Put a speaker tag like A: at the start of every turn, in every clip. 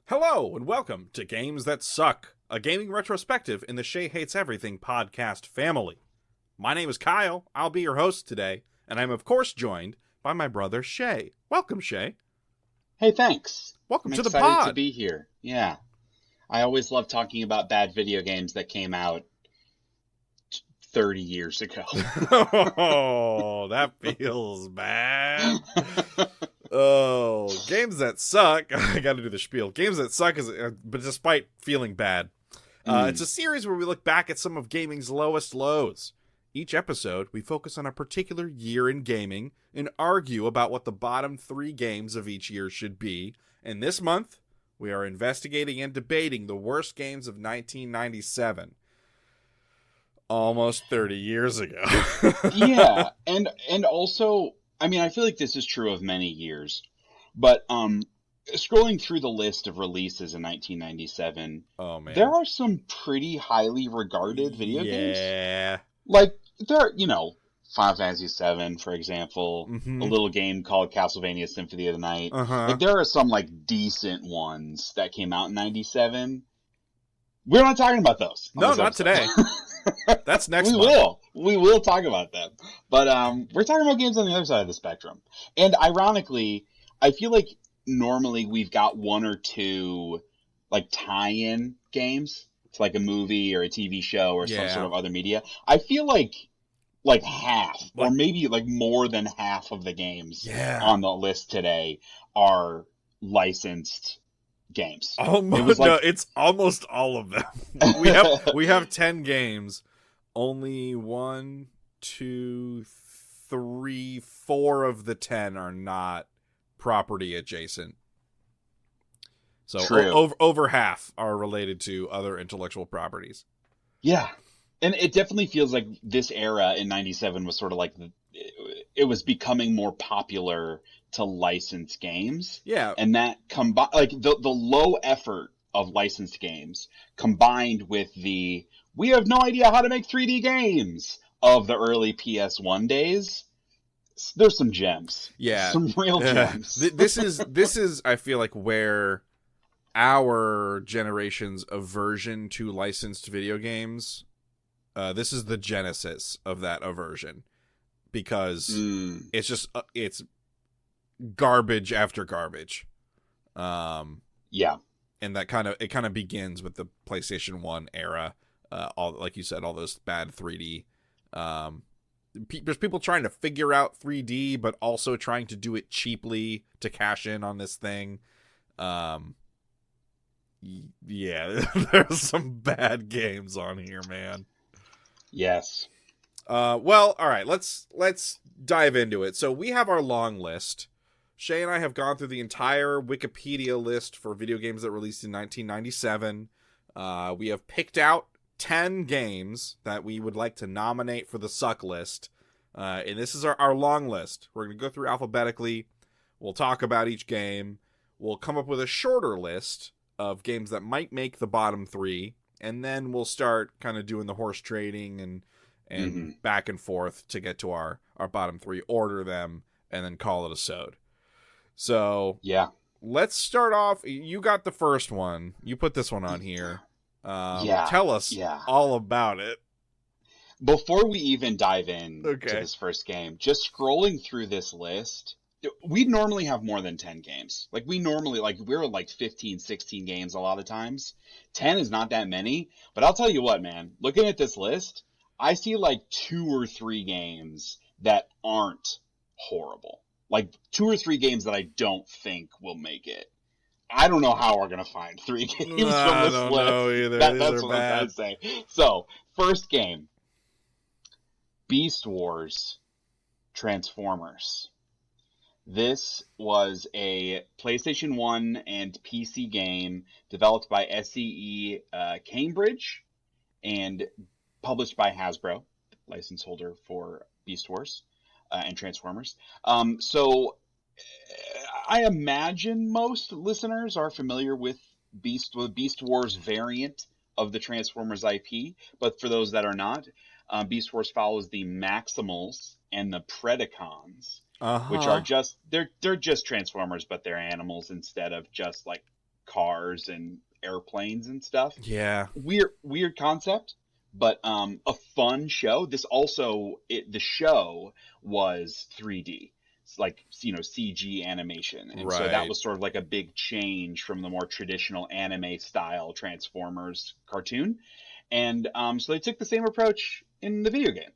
A: Hello, and welcome to Games That Suck, a gaming retrospective in the Shea Hates Everything podcast family. My name is Kyle, I'll be your host today, and I'm of course joined by my brother Shea. Welcome, Shea.
B: Hey, thanks.
A: Welcome
B: I'm
A: to the
B: excited
A: pod.
B: to be here. Yeah. I always love talking about bad video games that came out 30 years ago.
A: Oh, that feels bad. Oh, Games That Suck. I gotta do the spiel. Games That Suck but despite feeling bad. It's a series where we look back at some of gaming's lowest lows. Each episode, we focus on a particular year in gaming and argue about what the bottom 3 games of each year should be. And this month, we are investigating and debating the worst games of 1997. Almost 30 years ago.
B: Yeah, and also, I mean, I feel like this is true of many years, but scrolling through the list of releases in 1997,
A: Oh, man.
B: there are some pretty highly regarded video games.
A: Yeah.
B: Like, Final Fantasy VII, for example,
A: Mm-hmm.
B: a little game called Castlevania Symphony of the Night.
A: Uh-huh.
B: Like, there are some, decent ones that came out in 97. We're not talking about those.
A: No, not today. That's next month.
B: We will talk about them. But we're talking about games on the other side of the spectrum. And ironically, I feel like normally we've got one or two, tie-in games to, a movie or a TV show or some sort of other media. I feel like half, or maybe, more than half of the games on the list today are licensed games.
A: It's almost all of them. we have 10 games. Only 1, 2, 3, 4 of the 10 are not property adjacent. So over half are related to other intellectual properties.
B: Yeah. And it definitely feels like this era in 97 was sort of it was becoming more popular to license games.
A: Yeah.
B: And that the low effort of licensed games combined with we have no idea how to make 3D games of the early PS1 days. There's some gems.
A: Yeah.
B: Some real gems.
A: This is I feel like where our generation's aversion to licensed video games, this is the genesis of that aversion, because it's just it's garbage after garbage.
B: Yeah.
A: And that kind of begins with the PlayStation 1 era. All, like you said, all those bad 3D. There's people trying to figure out 3D, but also trying to do it cheaply to cash in on this thing. Yeah, there's some bad games on here, man.
B: Yes.
A: Well, all right, let's dive into it. So we have our long list. Shea and I have gone through the entire Wikipedia list for video games that released in 1997. We have picked out 10 games that we would like to nominate for the suck list. And this is our long list. We're going to go through alphabetically. We'll talk about each game. We'll come up with a shorter list of games that might make the bottom 3. And then we'll start kind of doing the horse trading and back and forth to get to our bottom 3, order them, and then call it a sode. So,
B: yeah.
A: Let's start off. You got the first one. You put this one on here. Tell us all about it.
B: Before we even dive in to this first game, just scrolling through this list, we normally have more than 10 games. We're 15, 16 games a lot of times. 10 is not that many, but I'll tell you what, man, looking at this list, I see 2 or 3 games that aren't horrible. 2 or 3 games that I don't think will make it. I don't know how we're going to find 3 games from this list.
A: I don't know either.
B: That's what I'm trying to say. So, first game. Beast Wars Transformers. This was a PlayStation 1 and PC game developed by SCE Cambridge and published by Hasbro, license holder for Beast Wars and Transformers. So I imagine most listeners are familiar with Beast Wars variant of the Transformers IP, but for those that are not, Beast Wars follows the Maximals and the Predacons, which are just they're just Transformers, but they're animals instead of just cars and airplanes and stuff.
A: Yeah.
B: Weird concept, but a fun show. The show was 3D. It's like, CG animation. And so that
A: Right.
B: was sort of like a big change from the more traditional anime style Transformers cartoon. And so they took the same approach in the video game,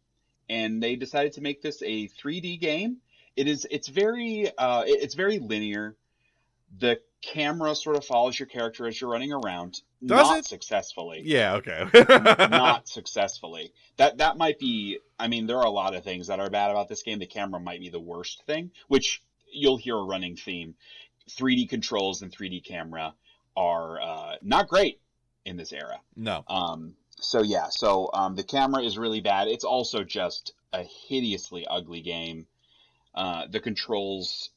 B: and they decided to make this a 3D game. It's very linear. The camera sort of follows your character as you're running around,
A: Does
B: not
A: it?
B: successfully.
A: Yeah, okay.
B: Not successfully. That might be. I mean, there are a lot of things that are bad about this game. The camera might be the worst thing, which you'll hear a running theme. 3D controls and 3D camera are not great in this era.
A: No.
B: So the camera is really bad. It's also just a hideously ugly game. The controls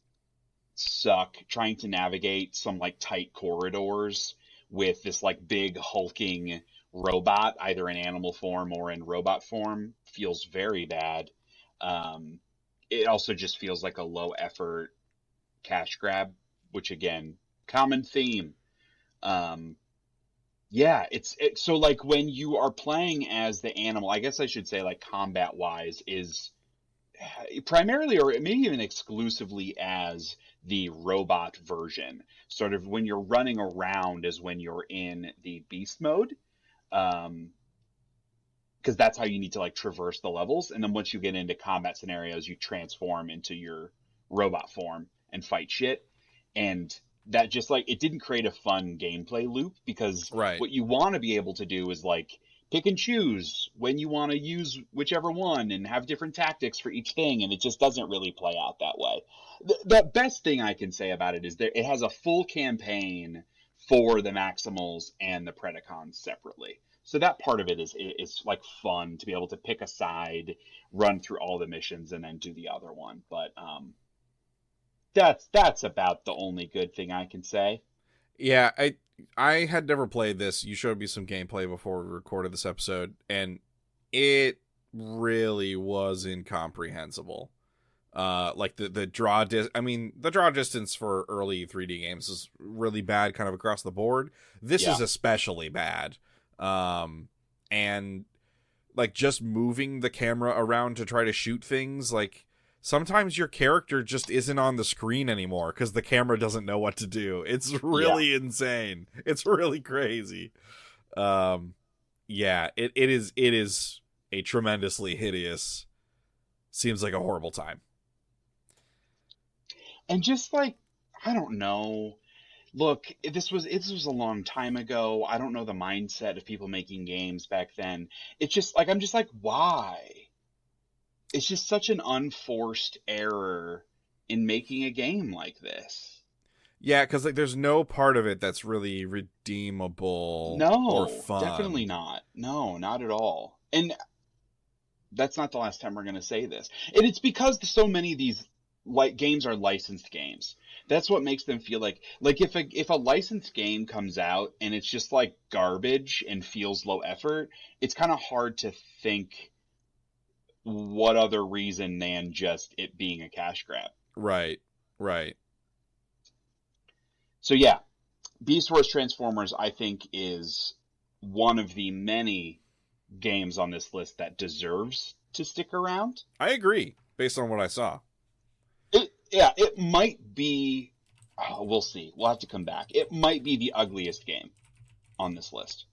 B: suck. Trying to navigate some like tight corridors with this like big hulking robot, either in animal form or in robot form, feels very bad. It also just feels like a low effort cash grab, which again, common theme. It's so like when you are playing as the animal, I guess I should say like combat wise is primarily or maybe even exclusively as the robot version. Sort of when you're running around is when you're in the beast mode. Because that's how you need to like traverse the levels. And then once you get into combat scenarios, you transform into your robot form and fight shit. And that just like, it didn't create a fun gameplay loop, because
A: Right.
B: what you want to be able to do is like pick and choose when you want to use whichever one and have different tactics for each thing. And it just doesn't really play out that way. The best thing I can say about it is that it has a full campaign for the Maximals and the Predacons separately. So that part of it is like fun to be able to pick a side, run through all the missions, and then do the other one. But that's about the only good thing I can say.
A: Yeah, I had never played this. You showed me some gameplay before we recorded this episode, and it really was incomprehensible. Like the draw the draw distance for early 3D games is really bad kind of across the board. This is especially bad. And like just moving the camera around to try to shoot things, like sometimes your character just isn't on the screen anymore because the camera doesn't know what to do. It's really insane. It's really crazy. It is a tremendously hideous, seems like a horrible time.
B: And just like, I don't know. Look, this was a long time ago. I don't know the mindset of people making games back then. It's just like, I'm just like, why? It's just such an unforced error in making a game like this.
A: Yeah, because like there's no part of it that's really redeemable or fun.
B: Definitely not. No, not at all. And that's not the last time we're going to say this. And it's because so many of these games are licensed games. That's what makes them feel like if a licensed game comes out and it's just like garbage and feels low effort, it's kind of hard to think what other reason than just it being a cash grab.
A: Right.
B: So yeah, Beast Wars Transformers, I think, is one of the many games on this list that deserves to stick around.
A: I agree, based on what I saw.
B: It might be. Oh, we'll see. We'll have to come back. It might be the ugliest game on this list.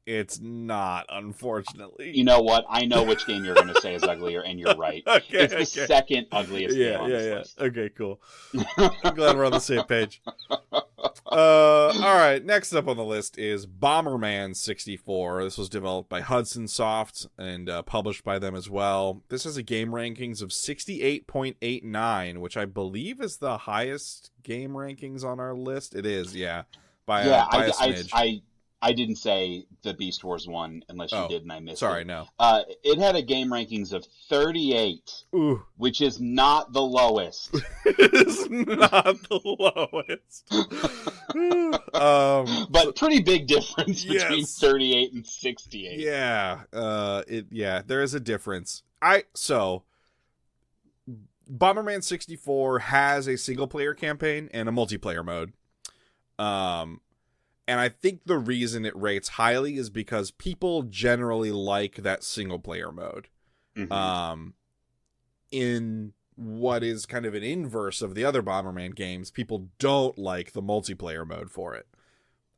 A: It's not, unfortunately.
B: You know what? I know which game you're going to say is uglier, and you're right. It's the second ugliest game on this list.
A: Okay, cool. I'm glad we're on the same page. All right, next up on the list is Bomberman 64. This was developed by Hudson Soft and published by them as well. This has a game rankings of 68.89, which I believe is the highest game rankings on our list. It is, yeah. By a smidge.
B: I didn't say the Beast Wars one unless you did and I missed it.
A: Sorry, no.
B: It had a game rankings of 38, which is not the lowest.
A: It is not the lowest.
B: But pretty big difference between 38 and 68.
A: Yeah, there is a difference. Bomberman 64 has a single player campaign and a multiplayer mode. Um, and I think the reason it rates highly is because people generally like that single player mode.
B: Mm-hmm.
A: In what is kind of an inverse of the other Bomberman games, people don't like the multiplayer mode for it.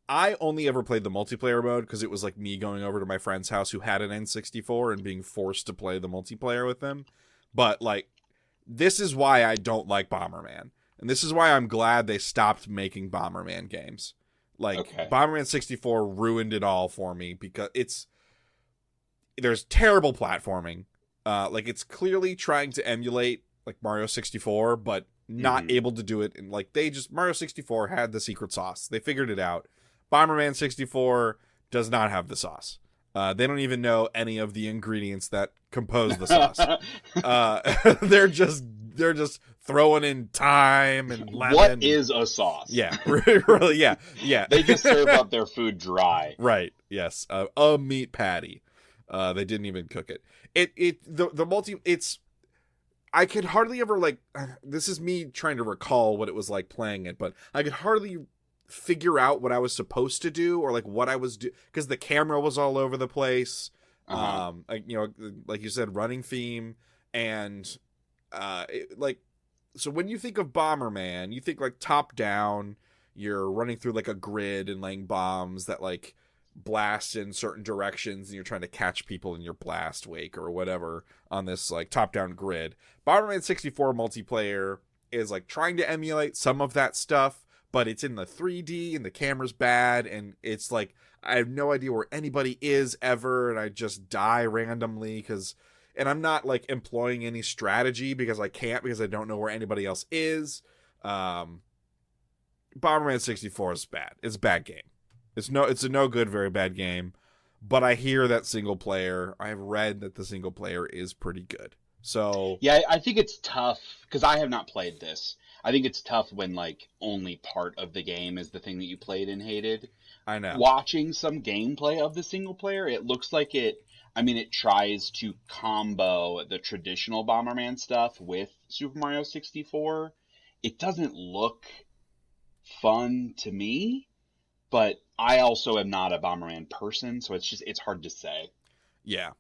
A: I only ever played the multiplayer mode because it was like me going over to my friend's house who had an N64 and being forced to play the multiplayer with them. But like, this is why I don't like Bomberman. And this is why I'm glad they stopped making Bomberman games. Like,
B: Okay.
A: Bomberman 64 ruined it all for me because there's terrible platforming. Like, it's clearly trying to emulate like Mario 64, but not able to do it. And like, Mario 64 had the secret sauce. They figured it out. Bomberman 64 does not have the sauce. They don't even know any of the ingredients that compose the sauce. They're just throwing in thyme and lemon.
B: What is a sauce?
A: Yeah, really, yeah.
B: They just serve up their food dry.
A: Right. Yes. A meat patty. They didn't even cook it. I could hardly ever like. This is me trying to recall what it was like playing it, but I could hardly figure out what I was supposed to do or like what I was doing because the camera was all over the place. Like, you know, like you said, running theme and so when you think of Bomberman, you think like top down. You're running through like a grid and laying bombs that like blast in certain directions, and you're trying to catch people in your blast wake or whatever on this like top down grid. Bomberman 64 multiplayer is like trying to emulate some of that stuff, but it's in the 3D and the camera's bad, and it's like I have no idea where anybody is ever, and I just die randomly and I'm not like employing any strategy because I can't because I don't know where anybody else is. Bomberman 64 is bad. It's a bad game. It's a no good, very bad game. But I hear that single player. I have read that the single player is pretty good. So
B: yeah, I think it's tough because I have not played this. I think it's tough when like only part of the game is the thing that you played and hated.
A: I know.
B: Watching some gameplay of the single player, it looks like it tries to combo the traditional Bomberman stuff with Super Mario 64. It doesn't look fun to me, but I also am not a Bomberman person, so it's hard to say.
A: Yeah.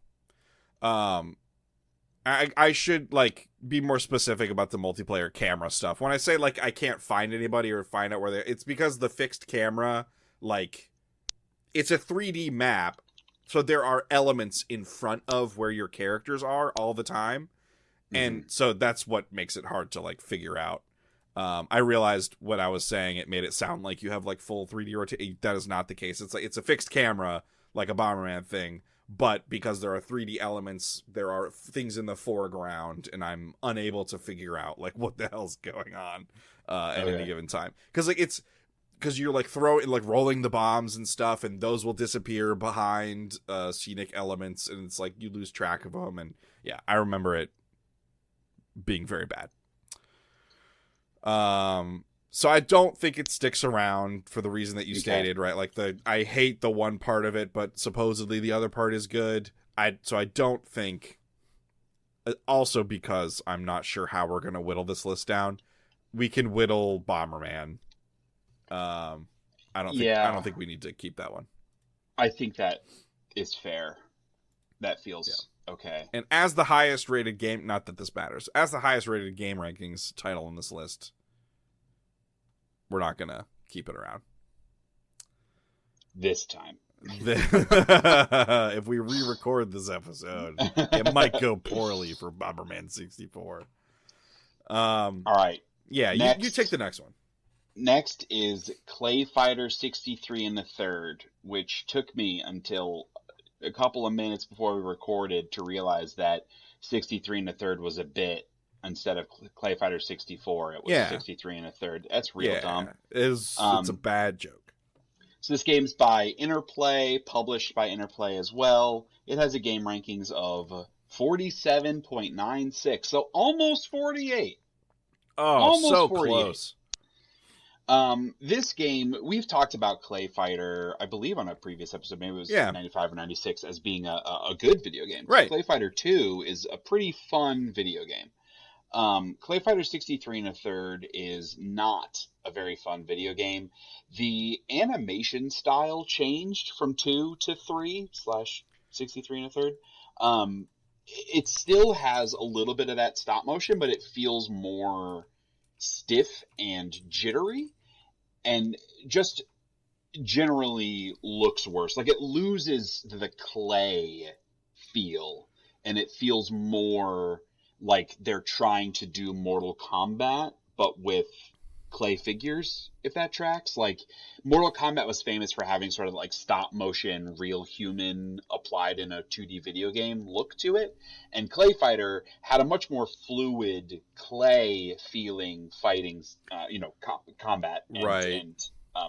A: I should like be more specific about the multiplayer camera stuff. When I say like I can't find anybody or find out where it's because the fixed camera, like it's a 3D map, so there are elements in front of where your characters are all the time. And so that's what makes it hard to like figure out. I realized when I was saying it made it sound like you have like full 3D rotation. That is not the case. It's like it's a fixed camera, like a Bomberman thing, but because there are 3D elements, there are things in the foreground, and I'm unable to figure out like what the hell's going on at any given time. Because you're like rolling the bombs and stuff, and those will disappear behind scenic elements, and it's like you lose track of them. And yeah, I remember it being very bad. So I don't think it sticks around for the reason that you stated, right? Like I hate the one part of it, but supposedly the other part is good. So I don't think, also because I'm not sure how we're going to whittle this list down, we can whittle Bomberman. I don't think we need to keep that one.
B: I think that is fair. That feels okay.
A: And as the highest rated game, not that this matters, as the highest rated game rankings title on this list, we're not going to keep it around.
B: This time.
A: If we re-record this episode, it might go poorly for Bomberman 64.
B: All right.
A: Yeah, you take the next one.
B: Next is Clay Fighter 63 in the third, which took me until a couple of minutes before we recorded to realize that 63 in the third was a bit instead of Clay Fighter 64. It was 63 in a third. That's real dumb. It's
A: a bad joke.
B: So this game's by Interplay, published by Interplay as well. It has a game rankings of 47.96, so almost 48.
A: Oh, almost so 48. Close.
B: This game, we've talked about Clay Fighter, I believe on a previous episode, maybe it was 95 or 96, as being a good video game.
A: Right.
B: Clay Fighter 2 is a pretty fun video game. Clay Fighter 63 and a third is not a very fun video game. The animation style changed from 2 to 3 slash 63 and a third. It still has a little bit of that stop motion, but it feels more stiff and jittery, and just generally looks worse. Like, it loses the clay feel, and it feels more like they're trying to do Mortal Kombat, but with clay figures, if that tracks. Like, Mortal Kombat was famous for having sort of like stop motion, real human applied in a 2D video game look to it. And Clay Fighter had a much more fluid, clay feeling fighting, combat and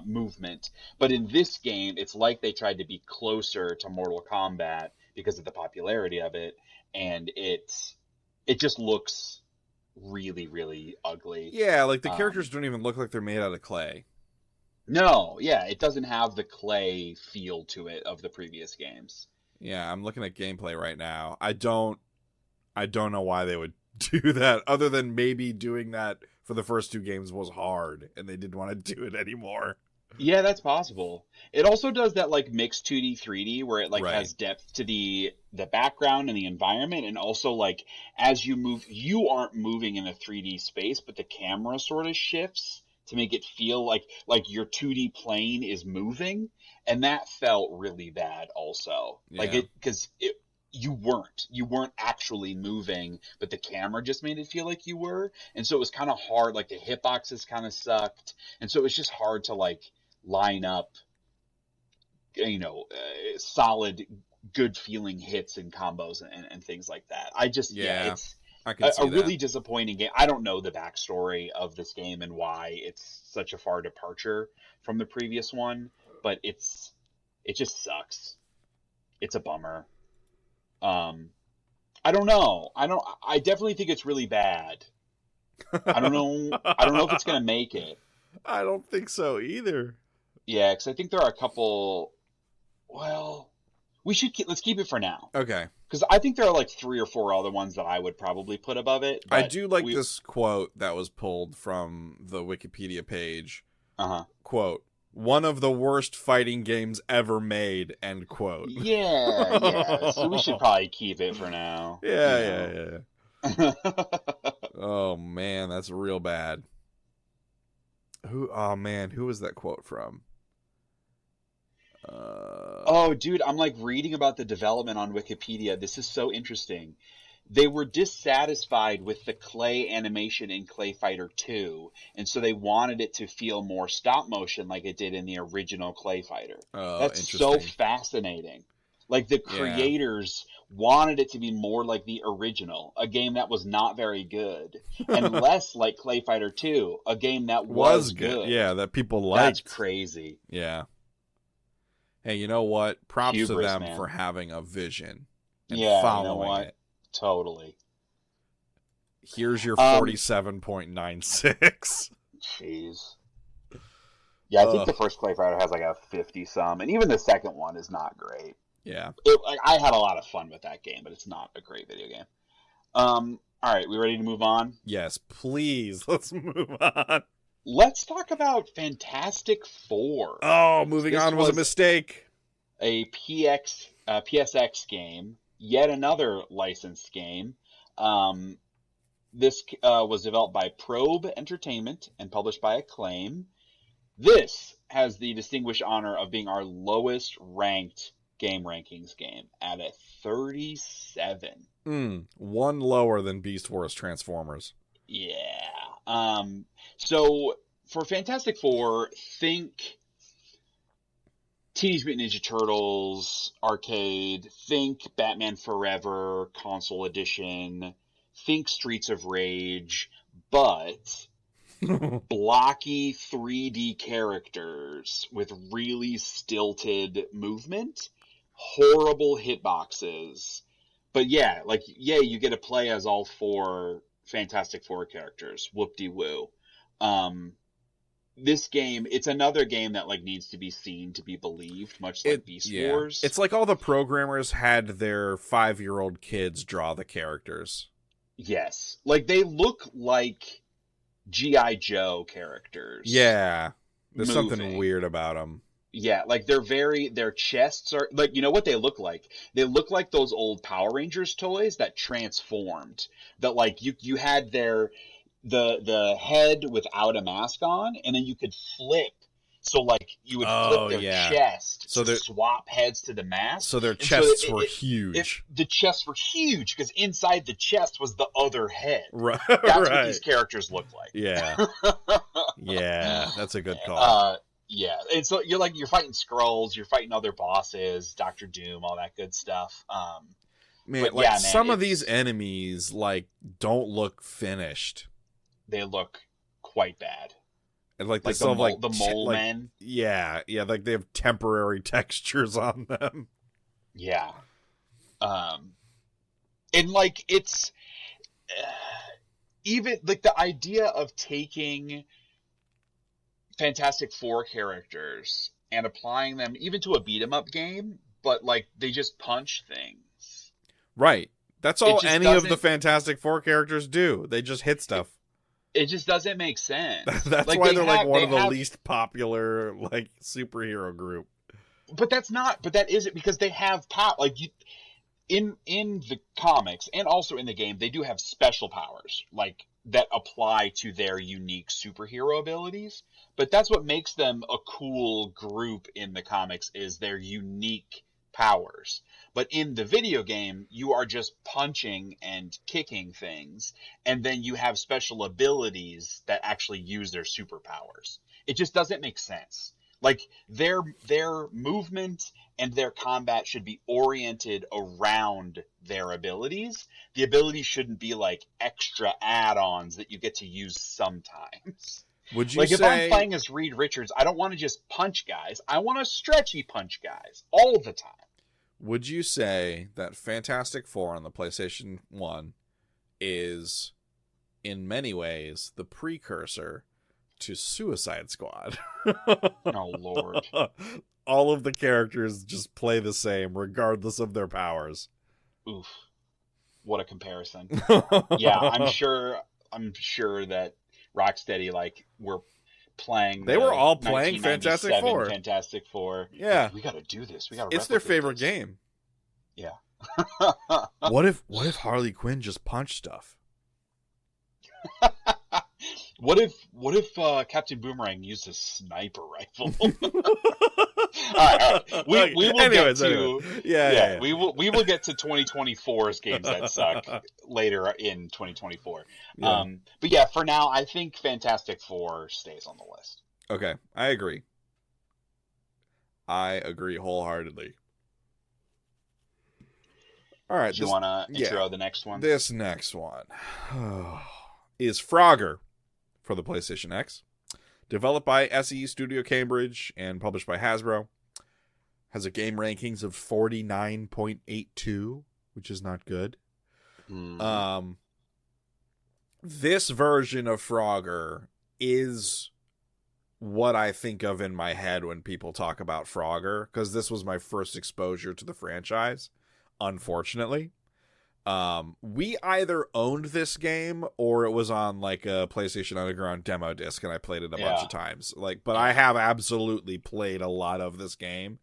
B: movement. But in this game, it's like they tried to be closer to Mortal Kombat because of the popularity of it. And it just looks really, really ugly.
A: Yeah, like the characters don't even look like they're made out of clay.
B: No, yeah, it doesn't have the clay feel to it of the previous games.
A: Yeah, I'm looking at gameplay right now. I don't know why they would do that, other than maybe doing that for the first 2 games was hard and they didn't want to do it anymore.
B: Yeah, that's possible. It also does that like mixed 2D 3D where it like has depth to the background and the environment, and also like as you move, you aren't moving in a 3D space, but the camera sort of shifts to make it feel like your 2D plane is moving, and that felt really bad also. Yeah. Like you weren't actually moving, but the camera just made it feel like you were, and so it was kind of hard. Like the hitboxes kind of sucked, and so it was just hard to like line up, solid, good feeling hits and combos and things like that. It's a really disappointing game. I don't know the backstory of this game and why it's such a far departure from the previous one, but it just sucks. It's a bummer. I don't know. I definitely think it's really bad. I don't know if it's gonna make it.
A: I don't think so either.
B: Yeah, because I think there are a couple. Well, let's keep it for now.
A: Okay.
B: Because I think there are like 3 or 4 other ones that I would probably put above it.
A: I do like this quote that was pulled from the Wikipedia page. Quote, "One of the worst fighting games ever made," end quote.
B: Yeah. So we should probably keep it for now.
A: Yeah. Oh man, that's real bad. Who was that quote from?
B: Oh, dude, I'm like reading about the development on Wikipedia. This is so interesting. They were dissatisfied with the clay animation in Clay Fighter 2, and so they wanted it to feel more stop motion like it did in the original Clay Fighter.
A: Oh,
B: that's so fascinating. Like the creators wanted it to be more like the original, a game that was not very good, and less like Clay Fighter 2, a game that was good.
A: Yeah, that people liked.
B: That's crazy.
A: Yeah. Hey, you know what? Props to them for having a vision and following it.
B: Totally.
A: Here's your 47.96.
B: Jeez. Yeah, I think the first Clay Fighter has like a 50-some, and even the second one is not great.
A: Yeah.
B: I had a lot of fun with that game, but it's not a great video game. All right, we ready to move on?
A: Yes, please. Let's move on.
B: Let's talk about Fantastic Four.
A: Oh, moving on was a mistake.
B: A PSX game, yet another licensed game. This was developed by Probe Entertainment and published by Acclaim. This has the distinguished honor of being our lowest ranked game rankings game at a 37.
A: One lower than Beast Wars Transformers.
B: Yeah. So for Fantastic Four, think Teenage Mutant Ninja Turtles arcade, think Batman Forever console edition, think Streets of Rage, but blocky 3D characters with really stilted movement, horrible hitboxes. But you get to play as all 4 Fantastic Four characters. Whoop-de-woo. This game, it's another game that like needs to be seen to be believed, much like Beast Wars.
A: It's like all the programmers had their 5-year-old kids draw the characters.
B: Yes. Like, they look like G.I. Joe characters.
A: Yeah. There's
B: Moving.
A: something weird about them.
B: Yeah, like their chests are like, you know what they look like? They look like those old Power Rangers toys that transformed. That like you had the head without a mask on, and then you could flip. So like you would flip
A: Oh,
B: their
A: yeah.
B: chest
A: So
B: to swap heads to the mask.
A: So their
B: And
A: chests were huge.
B: the chests were huge because inside the chest was the other head.
A: Right.
B: That's what these characters look like.
A: Yeah. Yeah, that's a good call.
B: Yeah, and so you're fighting Skrulls, you're fighting other bosses, Doctor Doom, all that good stuff.
A: Man,
B: but
A: like
B: yeah, man,
A: some of these enemies like don't look finished.
B: They look quite bad.
A: And like
B: Like
A: they still have
B: the mole
A: like,
B: men.
A: Yeah, like they have temporary textures on them.
B: Yeah. And like it's even like the idea of taking Fantastic Four characters and applying them even to a beat 'em up game, but like they just punch things.
A: Right. That's all any of the
B: doesn't-
A: Fantastic Four characters do. They just hit stuff.
B: It just doesn't make sense.
A: That's
B: like,
A: why they're like one of the
B: have-
A: least popular like superhero group.
B: But that isn't because they have power. Like in the comics and also in the game, they do have special powers like that apply to their unique superhero abilities. But that's what makes them a cool group in the comics is their unique powers. But in the video game, you are just punching and kicking things, and then you have special abilities that actually use their superpowers. It just doesn't make sense. Like their movement and their combat should be oriented around their abilities. The abilities shouldn't be like extra add-ons that you get to use sometimes.
A: Would you
B: Like,
A: say
B: if I'm playing as Reed Richards, I don't want to just punch guys. I want to stretchy punch guys all the time.
A: Would you say that Fantastic Four on the PlayStation 1 is, in many ways, the precursor to Suicide Squad?
B: Oh, Lord.
A: All of the characters just play the same, regardless of their powers.
B: Oof. What a comparison. Yeah, I'm sure that Rocksteady, like, were playing.
A: They were all playing Fantastic Four.
B: Fantastic Four.
A: Yeah,
B: we got to do this. We got to.
A: It's their favorite game.
B: Yeah.
A: What if Harley Quinn just punched stuff?
B: What if Captain Boomerang used a sniper rifle? all right. We will get to
A: yeah.
B: We will get to 2024's games that suck later in 2024.
A: Yeah.
B: But yeah, for now, I think Fantastic Four stays on the list.
A: Okay, I agree wholeheartely. All right,
B: Do you want to intro the next one?
A: This next one is Frogger for the PlayStation X. Developed by SE Studio Cambridge and published by Hasbro. Has a game rankings of 49.82, which is not good. This version of Frogger is what I think of in my head when people talk about Frogger, because this was my first exposure to the franchise, unfortunately. We either owned this game or it was on like a PlayStation Underground demo disc and I played it a bunch of times. But I have absolutely played a lot of this game.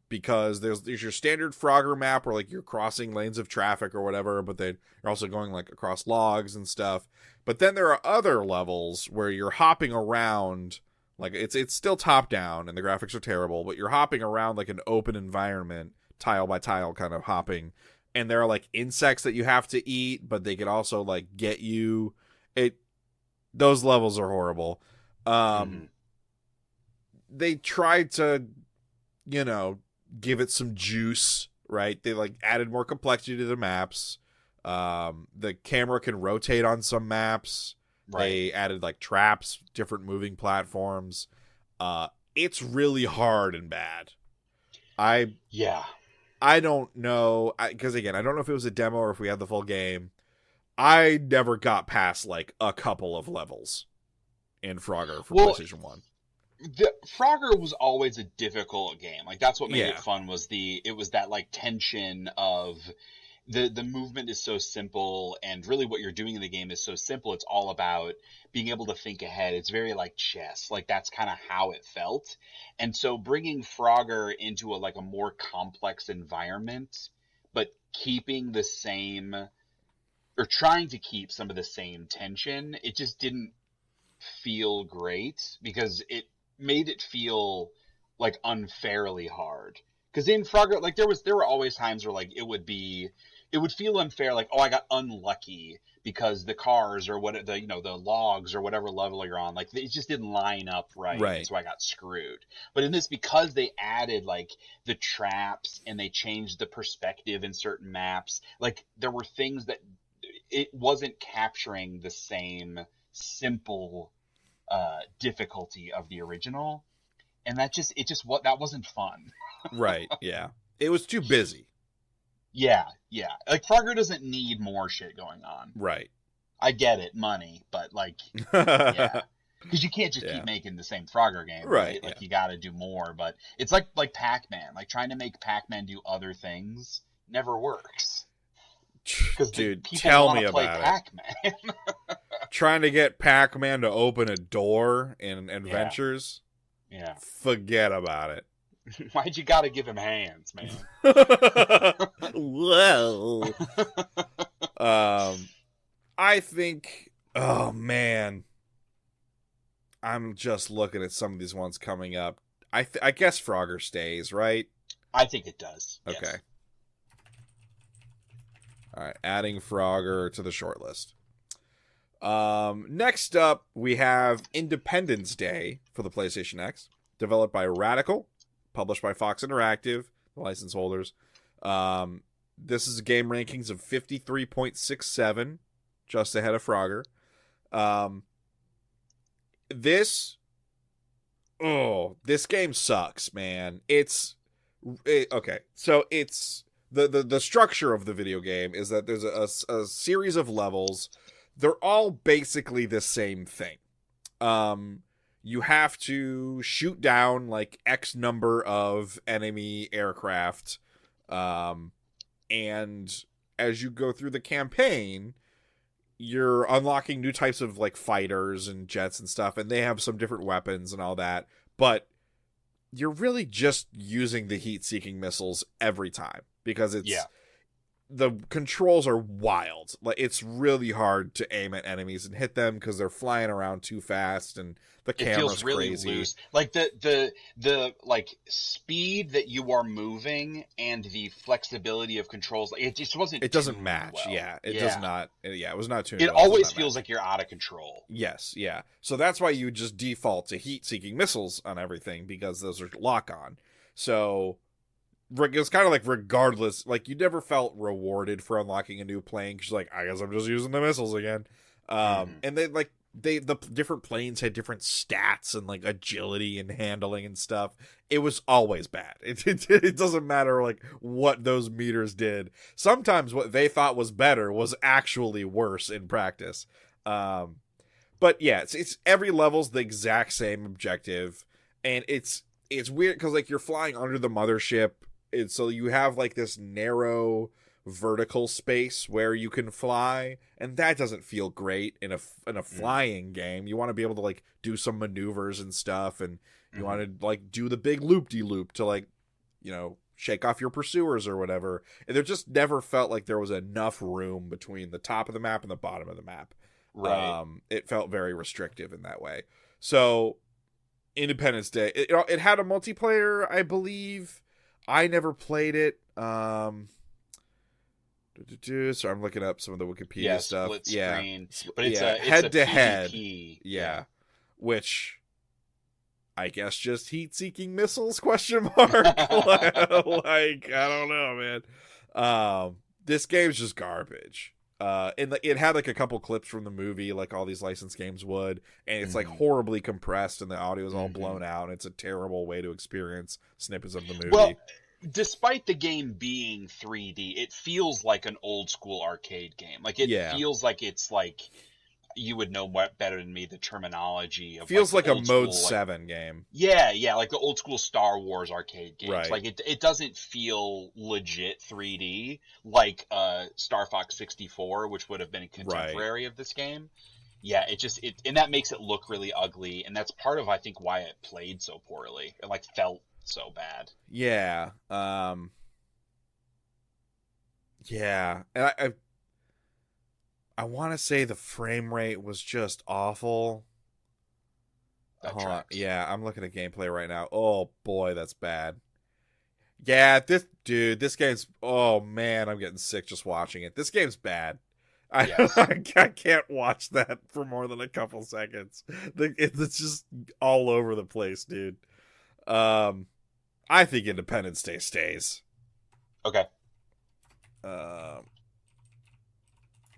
A: Because there's your standard Frogger map where like you're crossing lanes of traffic or whatever, but then you're also going like across logs and stuff. But then there are other levels where you're hopping around, like it's still top down and the graphics are terrible, but you're hopping around like an open environment, tile by tile kind of hopping. And there are like insects that you have to eat, but they could also like get you. Those levels are horrible. They tried to, give it some juice, right? They like added more complexity to the maps. The camera can rotate on some maps. Right. They added like traps, different moving platforms. It's really hard and bad. I don't know, because again, I don't know if it was a demo or if we had the full game. I never got past like a couple of levels in Frogger for PlayStation 1.
B: The Frogger was always a difficult game. Like that's what made it fun was it was that like tension of the movement is so simple, and really what you're doing in the game is so simple. It's all about being able to think ahead. It's very like chess. Like that's kind of how it felt. And so bringing Frogger into a more complex environment, but keeping the same, or trying to keep some of the same tension, it just didn't feel great because it made it feel like unfairly hard. Because in Frogger, like there were always times where like it would feel unfair, like, oh, I got unlucky because the cars or what the logs or whatever level you're on, like it just didn't line up right, and so I got screwed. But in this, because they added like the traps and they changed the perspective in certain maps, like there were things that it wasn't capturing the same simple difficulty of the original, and that wasn't fun.
A: Right. Yeah. It was too busy.
B: Yeah. Like Frogger doesn't need more shit going on.
A: Right.
B: I get it, money, but like, yeah, because you can't just keep making the same Frogger game, right? Like you got to do more. But it's like Pac-Man, like trying to make Pac-Man do other things never works. Because
A: dude,
B: people
A: tell
B: want
A: me
B: to play
A: about
B: Pac-Man.
A: it. Trying to get Pac-Man to open a door in Adventures.
B: Yeah.
A: Forget about it.
B: Why'd you gotta give him hands, man?
A: Whoa. I think, oh man, I'm just looking at some of these ones coming up. I guess Frogger stays, right?
B: I think it does.
A: Okay.
B: Yes.
A: All right, adding Frogger to the short list. Next up, we have Independence Day for the PlayStation X, developed by Radical, published by Fox Interactive, the license holders. This is a game rankings of 53.67, just ahead of Frogger. This game sucks, man. Okay, so it's the structure of the video game is that there's a series of levels. They're all basically the same thing. You have to shoot down like X number of enemy aircraft. And as you go through the campaign, you're unlocking new types of like fighters and jets and stuff, and they have some different weapons and all that. But you're really just using the heat-seeking missiles every time because the controls are wild. Like it's really hard to aim at enemies and hit them because they're flying around too fast and the camera's
B: feels really
A: crazy.
B: Loose. Like the like speed that you are moving and the flexibility of controls, it just wasn't.
A: It doesn't match.
B: Well.
A: Yeah, it does not. Yeah, it was not tuned.
B: It always feels like you're out of control.
A: Yes, yeah. So that's why you just default to heat-seeking missiles on everything because those are lock-on. So it's kind of like regardless, like you never felt rewarded for unlocking a new plane because you're like, I guess I'm just using the missiles again. And the different planes had different stats and like agility and handling and stuff. It was always bad. It doesn't matter like what those meters did. Sometimes what they thought was better was actually worse in practice. But yeah, it's every level's the exact same objective, and it's weird because like you're flying under the mothership. And so you have like this narrow vertical space where you can fly, and that doesn't feel great in a flying game. You want to be able to like do some maneuvers and stuff, and you want to like do the big loop-de-loop to like, shake off your pursuers or whatever. And there just never felt like there was enough room between the top of the map and the bottom of the map.
B: Right.
A: It felt very restrictive in that way. So Independence Day, it had a multiplayer, I believe. I never played it. So I'm looking up some of the Wikipedia stuff.
B: Split screen. But it's
A: head to head.
B: Yeah.
A: Which I guess just heat-seeking missiles ? Like I don't know, man. This game's just garbage. And it had like a couple clips from the movie, like all these licensed games would, and it's like horribly compressed, and the audio is all blown out, and it's a terrible way to experience snippets of the movie.
B: Well, despite the game being 3D, it feels like an old school arcade game. Like it feels like it's like you would know what better than me the terminology of
A: Feels like
B: the
A: a
B: old
A: Mode
B: school,
A: 7 game.
B: yeah, like the old school Star Wars arcade games.
A: Right.
B: Like it doesn't feel legit 3D like Star Fox 64, which would have been a
A: Right.
B: contemporary of this game. Yeah, and that makes it look really ugly, and that's part of I think why it played so poorly. It like felt so bad.
A: Yeah. Yeah. And I want to say the frame rate was just awful.
B: That
A: Hold on.
B: tracks.
A: Yeah, I'm looking at gameplay right now. Oh boy, that's bad. Yeah, this game's. Oh man, I'm getting sick just watching it. This game's bad. I
B: Yes.
A: I can't watch that for more than a couple seconds. It's just all over the place, dude. Um, I think Independence Day stays.
B: Okay.
A: Um,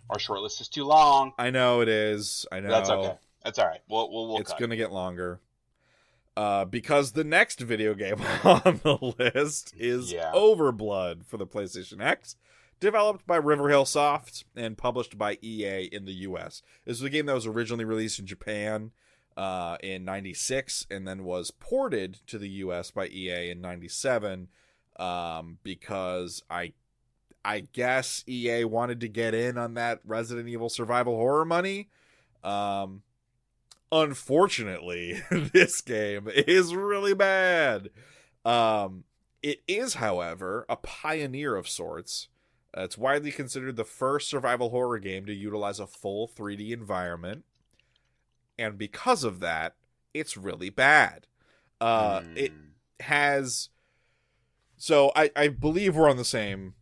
B: Our shortlist is too long.
A: I know it is. I
B: That's
A: know
B: okay. That's all right. We'll
A: it's
B: cut.
A: gonna get longer. Because the next video game on the list is
B: Yeah.
A: Overblood for the PlayStation X, developed by Riverhill Soft and published by EA in the US. This was a game that was originally released in Japan in 96 and then was ported to the US by EA in 97 because I guess EA wanted to get in on that Resident Evil survival horror money. Unfortunately, this game is really bad. It is, however, a pioneer of sorts. It's widely considered the first survival horror game to utilize a full 3D environment. And because of that, it's really bad. It has... So I believe we're on the same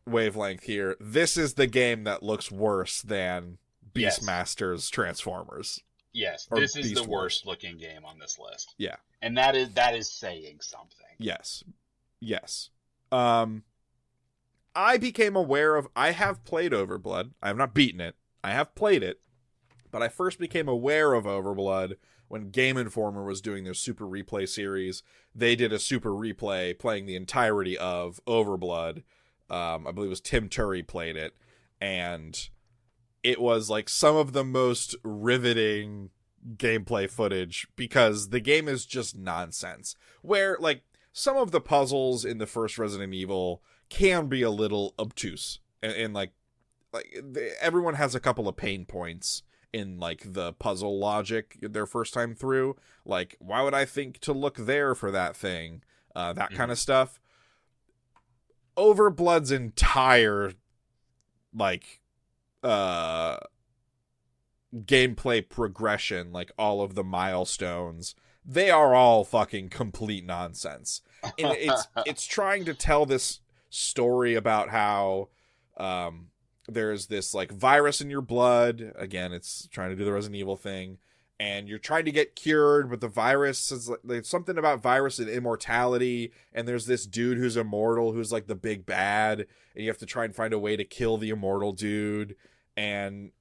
A: wavelength here. This is the game that looks worse than Beastmaster's Transformers.
B: Yes,
A: Or
B: this is
A: Beast
B: the
A: Wars.
B: worst looking game on this list.
A: Yeah.
B: And that is saying something.
A: Yes. I became aware of... I have played Overblood. I have not beaten it. I have played it. But I first became aware of Overblood when Game Informer was doing their Super Replay series. They did a Super Replay playing the entirety of Overblood. I believe it was Tim Turry played it. And it was like some of the most riveting gameplay footage because the game is just nonsense. Where, like, some of the puzzles in the first Resident Evil can be a little obtuse. And like everyone has a couple of pain points in, like, the puzzle logic their first time through. Like, why would I think to look there for that thing? That kind of stuff. Overblood's entire, like, gameplay progression, like all of the milestones, they are all fucking complete nonsense. And it's trying to tell this story about how there's this, like, virus in your blood. Again, it's trying to do the Resident Evil thing, and you're trying to get cured, but the virus is, like, there's something about virus and immortality, and there's this dude who's immortal who's like the big bad, and you have to try and find a way to kill the immortal dude. And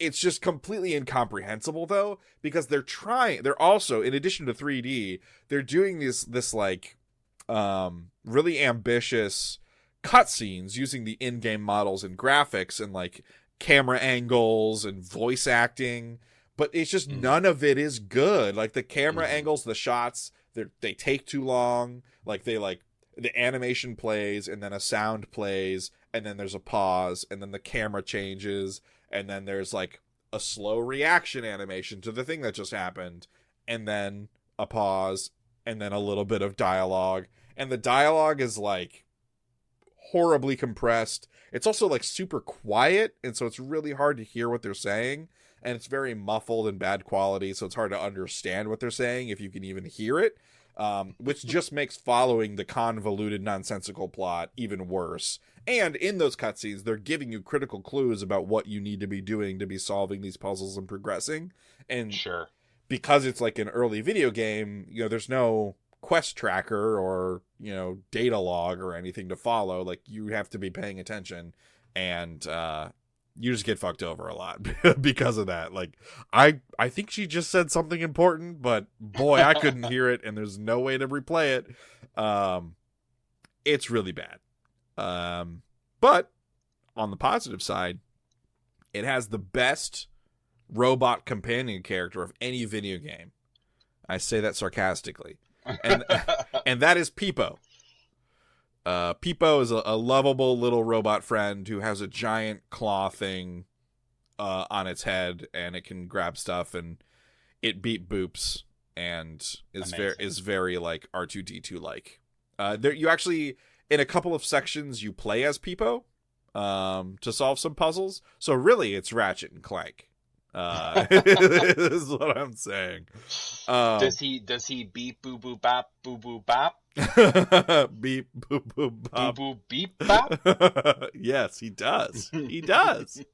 A: it's just completely incomprehensible, though, because they're also, in addition to 3D, they're doing this like really ambitious cutscenes using the in-game models and graphics and, like, camera angles and voice acting, but it's just none of it is good. Like, the camera angles, the shots, they take too long. Like, the animation plays, and then a sound plays, and then there's a pause, and then the camera changes, and then there's, like, a slow reaction animation to the thing that just happened, and then a pause, and then a little bit of dialogue. And the dialogue is, like, horribly compressed. It's also, like, super quiet, and so it's really hard to hear what they're saying, and it's very muffled and bad quality, so it's hard to understand what they're saying if you can even hear it. Which just makes following the convoluted, nonsensical plot even worse. And in those cutscenes, they're giving you critical clues about what you need to be doing to be solving these puzzles and progressing. And
B: Sure.
A: Because it's like an early video game, you know, there's no quest tracker or, you know, data log or anything to follow. Like, you have to be paying attention, and you just get fucked over a lot because of that. Like, I think she just said something important, but boy, I couldn't hear it, and there's no way to replay it. It's really bad. But on the positive side, it has the best robot companion character of any video game. I say that sarcastically. And and that is Peepo. Peepo is a lovable little robot friend who has a giant claw thing on its head, and it can grab stuff, and it beep boops, and is very like R2-D2 like. There you actually, in a couple of sections, you play as Peepo to solve some puzzles. So really, it's Ratchet and Clank. Is what I'm saying.
B: Does he beep boo boo bop boo boo bop?
A: Beep boo boo bop.
B: Boo boo beep bop?
A: Yes, he does. He does.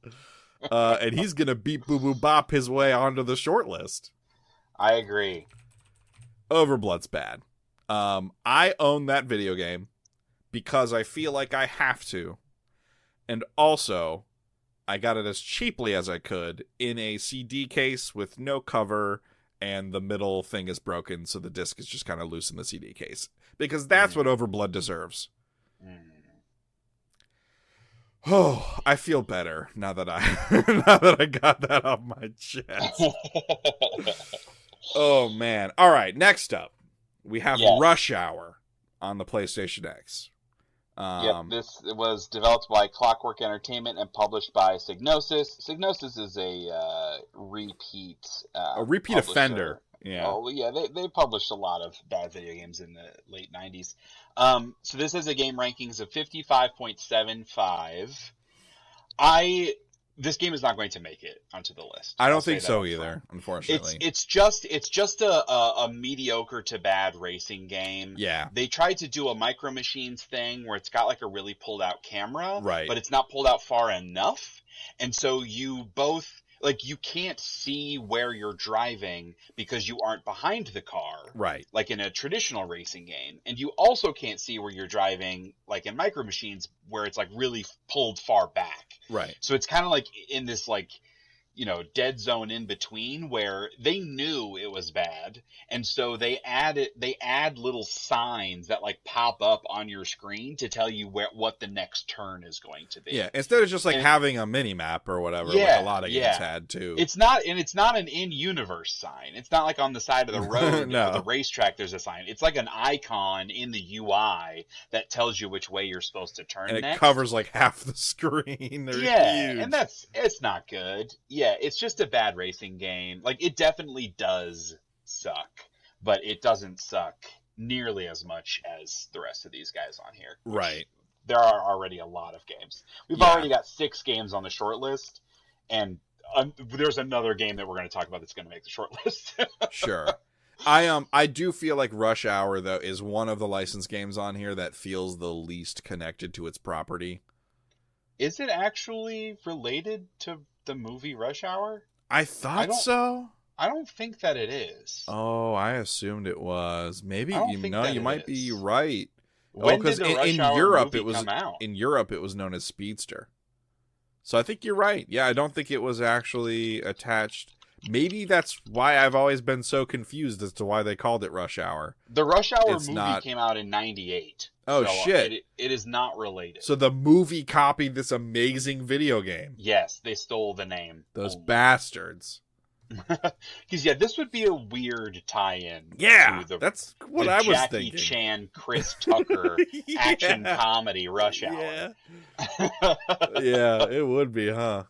A: And he's gonna beep boo boo bop his way onto the short list.
B: I agree.
A: Overblood's bad. I own that video game because I feel like I have to. And also, I got it as cheaply as I could in a CD case with no cover, and the middle thing is broken, so the disc is just kind of loose in the CD case. Because that's what Overblood deserves. Oh, I feel better now that I got that off my chest. Oh man! All right, next up we have Rush Hour on the PlayStation X.
B: This was developed by Clockwork Entertainment and published by Psygnosis. Psygnosis is a repeat publisher.
A: Offender. Yeah.
B: Oh yeah, they published a lot of bad video games in the late 90s. So this has a game rankings of 55.75. This game is not going to make it onto the list.
A: I don't think so either, unfortunately.
B: It's just a mediocre to bad racing game.
A: Yeah.
B: They tried to do a Micro Machines thing where it's got like a really pulled out camera,
A: right?
B: But it's not pulled out far enough, and so you both you can't see where you're driving because you aren't behind the car,
A: right? Like
B: in a traditional racing game, and you also can't see where you're driving like in Micro Machines where it's like really pulled far back.
A: Right.
B: So it's kind of like in this dead zone in between where they knew it was bad, and so they add little signs that like pop up on your screen to tell you what the next turn is going to be.
A: Yeah, instead of just having a mini map or whatever, like a lot of games had too.
B: It's not an in-universe sign. It's not like on the side of the road
A: no.
B: or the racetrack there's a sign. It's like an icon in the UI that tells you which way you're supposed to turn
A: and
B: next.
A: It covers like half the screen. They're huge.
B: And it's not good. Yeah, it's just a bad racing game. Like, it definitely does suck, but it doesn't suck nearly as much as the rest of these guys on here.
A: Right.
B: There are already a lot of games. We've already got 6 games on the short list, and there's another game that we're going to talk about that's going to make the short list.
A: Sure. I do feel like Rush Hour, though, is one of the licensed games on here that feels the least connected to its property.
B: Is it actually related to the movie Rush Hour?
A: I thought so.
B: I don't think that it is.
A: Oh, I assumed it was. Maybe you might be right.
B: When did the Rush Hour movie come out?
A: In Europe it was known as Speedster. So I think you're right. Yeah, I don't think it was actually attached. Maybe that's why I've always been so confused as to why they called it Rush Hour.
B: The Rush Hour movie came out in 98.
A: Oh,
B: so
A: shit.
B: It is not related.
A: So the movie copied this amazing video game.
B: Yes, they stole the name.
A: Those bastards.
B: Because, this would be a weird tie-in.
A: Yeah,
B: to
A: that's what I was
B: thinking. Jackie Chan, Chris Tucker action comedy Rush Hour.
A: Yeah. Yeah, it would be, huh?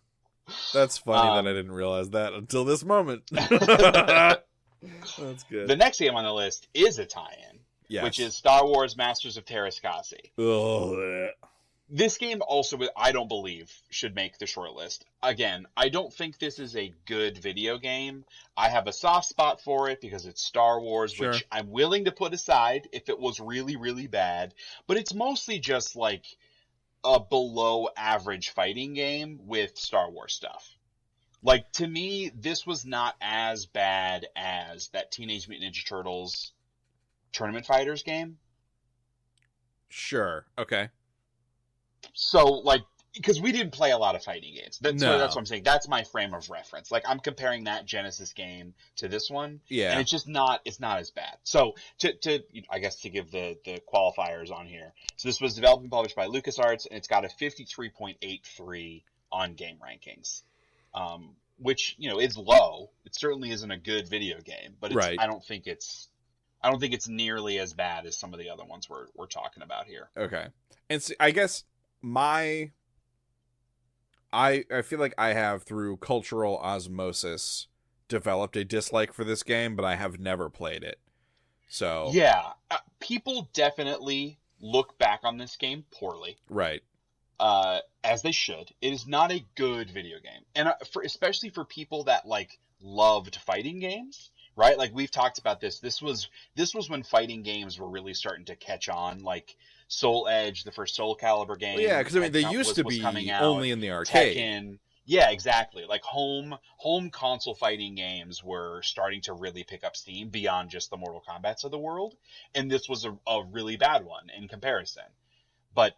A: That's funny that I didn't realize that until this moment. That's good.
B: The next game on the list is a tie-in, which is Star Wars Masters of Teras.
A: Oh,
B: this game also, I don't believe, should make the short list. Again, I don't think this is a good video game. I have a soft spot for it because it's Star Wars, which I'm willing to put aside if it was really, really bad. But it's mostly just like a below average fighting game with Star Wars stuff. Like, to me, this was not as bad as that Teenage Mutant Ninja Turtles Tournament Fighters game.
A: Sure. Okay.
B: So, like, because we didn't play a lot of fighting games. So that's what I'm saying. That's my frame of reference. Like, I'm comparing that Genesis game to this one. Yeah. And it's just not as bad. So, to I guess to give the qualifiers on here. So, this was developed and published by LucasArts, and it's got a 53.83 on Game Rankings. which, you know, is low. It certainly isn't a good video game, but
A: Right.
B: I don't think it's nearly as bad as some of the other ones we're talking about here.
A: Okay. And see, I guess my I feel like I have, through cultural osmosis, developed a dislike for this game, but I have never played it. So,
B: Yeah, people definitely look back on this game poorly,
A: right.
B: as they should. It is not a good video game, and especially for people that like loved fighting games, right? Like we've talked about this. This was when fighting games were really starting to catch on. Like Soul Edge, the first Soul Calibur
A: Well, yeah,
B: game,
A: because I mean, they used to
B: was coming
A: be
B: out.
A: only in the arcade.
B: Tekken. Yeah, exactly. Like home console fighting games were starting to really pick up steam beyond just the Mortal Kombats of the world, and this was a really bad one in comparison. But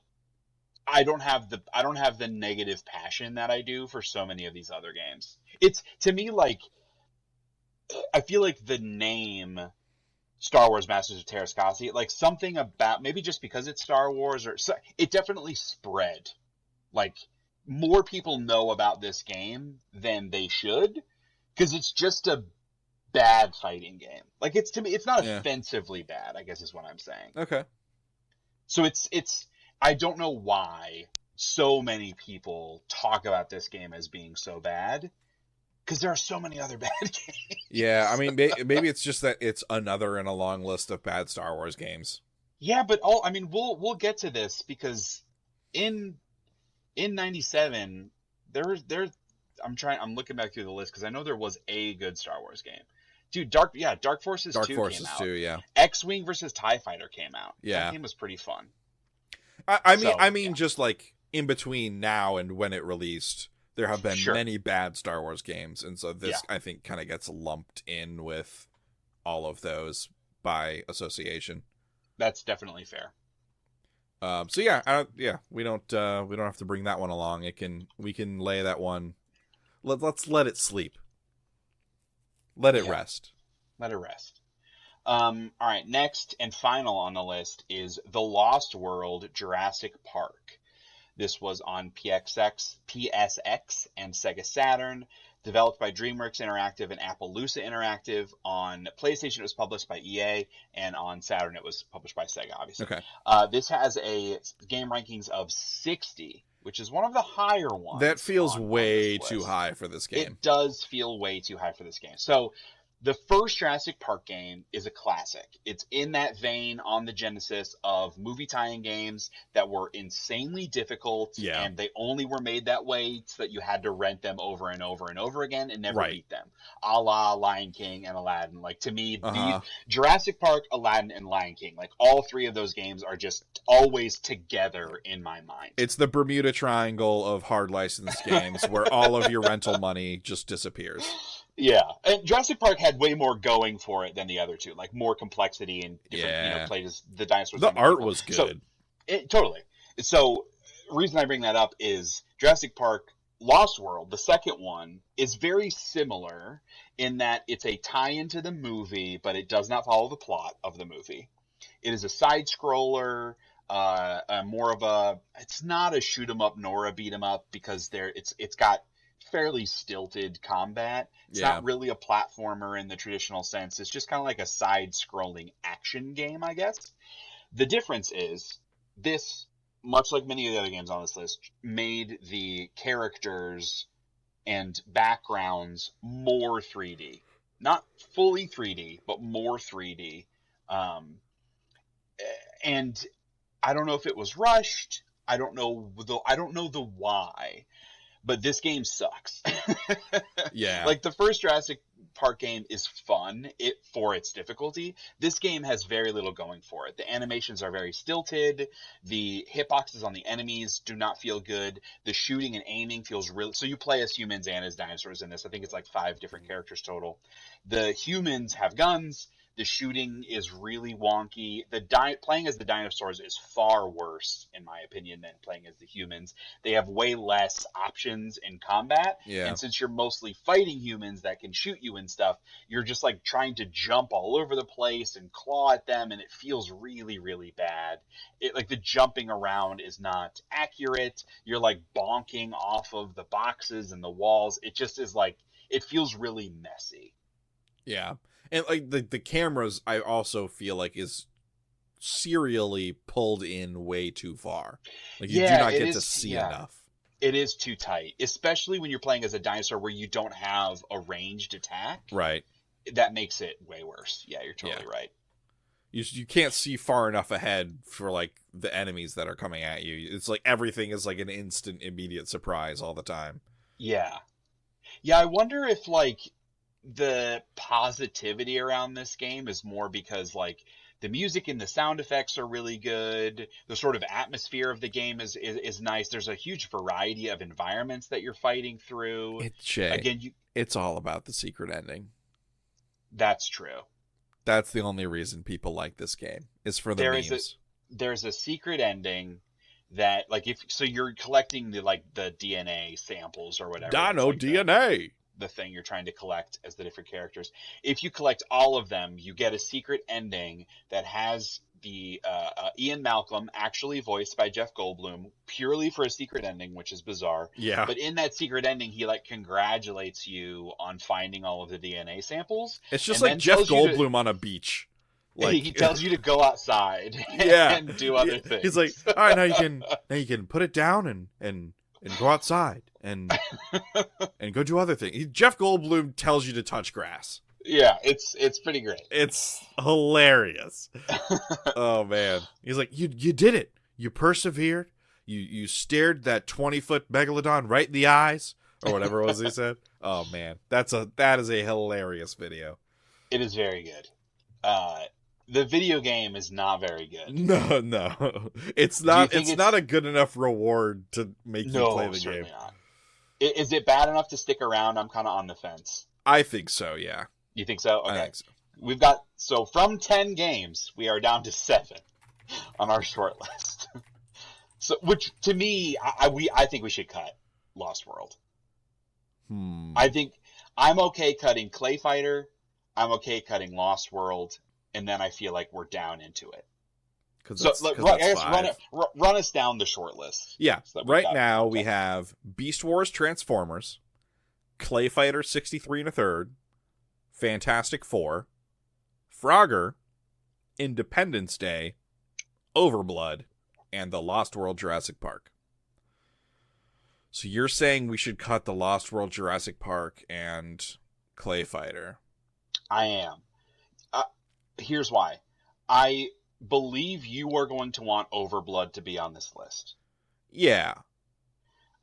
B: I don't have the negative passion that I do for so many of these other games. It's, to me, like, I feel like the name Star Wars Masters of Teras, like something about, maybe just because it's Star Wars, or it definitely spread. Like, more people know about this game than they should, because it's just a bad fighting game. Like, it's, to me, it's not
A: Yeah.
B: offensively bad, I guess is what I'm saying.
A: Okay.
B: So it's I don't know why so many people talk about this game as being so bad, because there are so many other bad games.
A: Yeah, I mean, maybe it's just that it's another in a long list of bad Star Wars games.
B: Yeah, but I mean, we'll get to this, because in '97 there I'm looking back through the list, because I know there was a good Star Wars game. Dude, Dark Forces
A: Dark
B: 2
A: Forces
B: came out.
A: 2, yeah.
B: X-Wing versus TIE Fighter came out.
A: Yeah.
B: That game was pretty fun.
A: I mean,
B: Yeah.
A: just like in between now and when it released, there have been
B: Sure.
A: many bad Star Wars games, and so this,
B: Yeah.
A: I think, kind of gets lumped in with all of those by association.
B: That's definitely fair.
A: So yeah, we don't have to bring that one along. We can lay that one. Let's let it sleep. Let it
B: Yeah.
A: rest.
B: Let it rest. All right, next and final on the list is The Lost World Jurassic Park. This was on PSX, and Sega Saturn, developed by DreamWorks Interactive and Appaloosa Interactive. On PlayStation, it was published by EA, and on Saturn, it was published by Sega, obviously.
A: Okay.
B: This has a game rankings of 60, which is one of the higher ones.
A: That feels
B: on
A: way
B: this
A: too
B: list.
A: high for this game.
B: It does feel way too high for this game. So the first Jurassic Park game is a classic. It's in that vein on the genesis of movie tie-in games that were insanely difficult,
A: Yeah.
B: and they only were made that way so that you had to rent them over and over and over again and never
A: Right.
B: beat them. A la Lion King and Aladdin. Like, to me,
A: Uh-huh.
B: Jurassic Park, Aladdin, and Lion King, like, all three of those games are just always together in my mind.
A: It's the Bermuda Triangle of hard licensed games where all of your rental money just disappears.
B: Yeah, and Jurassic Park had way more going for it than the other two, like more complexity and different, played as the dinosaurs.
A: The art was good.
B: So, totally. So, reason I bring that up is Jurassic Park Lost World, the second one, is very similar in that it's a tie-in to the movie, but it does not follow the plot of the movie. It is a side-scroller, more of a. It's not a shoot 'em up nor a beat 'em up, because it's got fairly stilted combat. It's not really a platformer in the traditional sense. It's just kind of like a side-scrolling action game, I guess. The difference is this, much like many of the other games on this list, made the characters and backgrounds more 3D. Not fully 3D, but more 3D. And I don't know if it was rushed. I don't know the why. But this game sucks.
A: Yeah.
B: Like, the first Jurassic Park game is fun for its difficulty. This game has very little going for it. The animations are very stilted. The hitboxes on the enemies do not feel good. The shooting and aiming feels really... So you play as humans and as dinosaurs in this. I think it's like 5 different characters total. The humans have guns. The shooting is really wonky. Playing as the dinosaurs is far worse, in my opinion, than playing as the humans. They have way less options in combat.
A: Yeah.
B: And since you're mostly fighting humans that can shoot you and stuff, you're just like trying to jump all over the place and claw at them, and it feels really, really bad. Like, the jumping around is not accurate. You're like bonking off of the boxes and the walls. It just is like, it feels really messy.
A: Yeah. And like the cameras, I also feel like is serially pulled in way too far. Like you do
B: Yeah,
A: not
B: it
A: get to
B: is.
A: see
B: Yeah,
A: enough.
B: it is too tight, especially when you're playing as a dinosaur where you don't have a ranged attack.
A: Right.
B: That makes it way worse. Yeah, you're
A: Yeah.
B: totally right.
A: You can't see far enough ahead for like the enemies that are coming at you. It's like everything is like an instant, immediate surprise all the time.
B: Yeah. Yeah, I wonder if like the positivity around this game is more because like the music and the sound effects are really good. The sort of atmosphere of the game is nice. There's a huge variety of environments that you're fighting through.
A: It's Shay.
B: Again,
A: It's all about the secret ending.
B: that's true.
A: That's the only reason people like this game is for the memes.
B: There's a secret ending that like if so you're collecting the DNA samples or whatever.
A: Dino
B: like
A: DNA.
B: the thing you're trying to collect as the different characters. If you collect all of them, you get a secret ending that has the Ian Malcolm, actually voiced by Jeff Goldblum, purely for a secret ending, which is bizarre.
A: Yeah.
B: But in that secret ending, he like congratulates you on finding all of the DNA samples.
A: It's just like Jeff Goldblum on a beach.
B: Like he tells you to go outside and do other things.
A: He's like, all right, now you can put it down and go outside and go do other things. Jeff Goldblum tells you to touch grass.
B: Yeah, it's pretty great.
A: It's hilarious. Oh man, he's like, you did it. You persevered. You stared that 20-foot megalodon right in the eyes, or whatever it was he said. Oh man, that is a hilarious video.
B: It is very good. The video game is not very good.
A: No, it's not. It's not a good enough reward to make you play the game.
B: Not. Is it bad enough to stick around? I'm kind of on the fence.
A: I think so. Yeah.
B: You think so? Okay.
A: I think so.
B: We've got from 10 games, we are down to 7 on our short list. So, which to me, I think we should cut Lost World. I think I'm okay cutting Clay Fighter. I'm okay cutting Lost World. And then I feel like we're down into it. So run us down the short list.
A: Yeah. So right now we have Beast Wars Transformers, Clay Fighter 63 1/3, Fantastic Four, Frogger, Independence Day, Overblood, and the Lost World Jurassic Park. So you're saying we should cut the Lost World Jurassic Park and Clay Fighter?
B: I am. Here's why. I believe you are going to want Overblood to be on this list.
A: Yeah.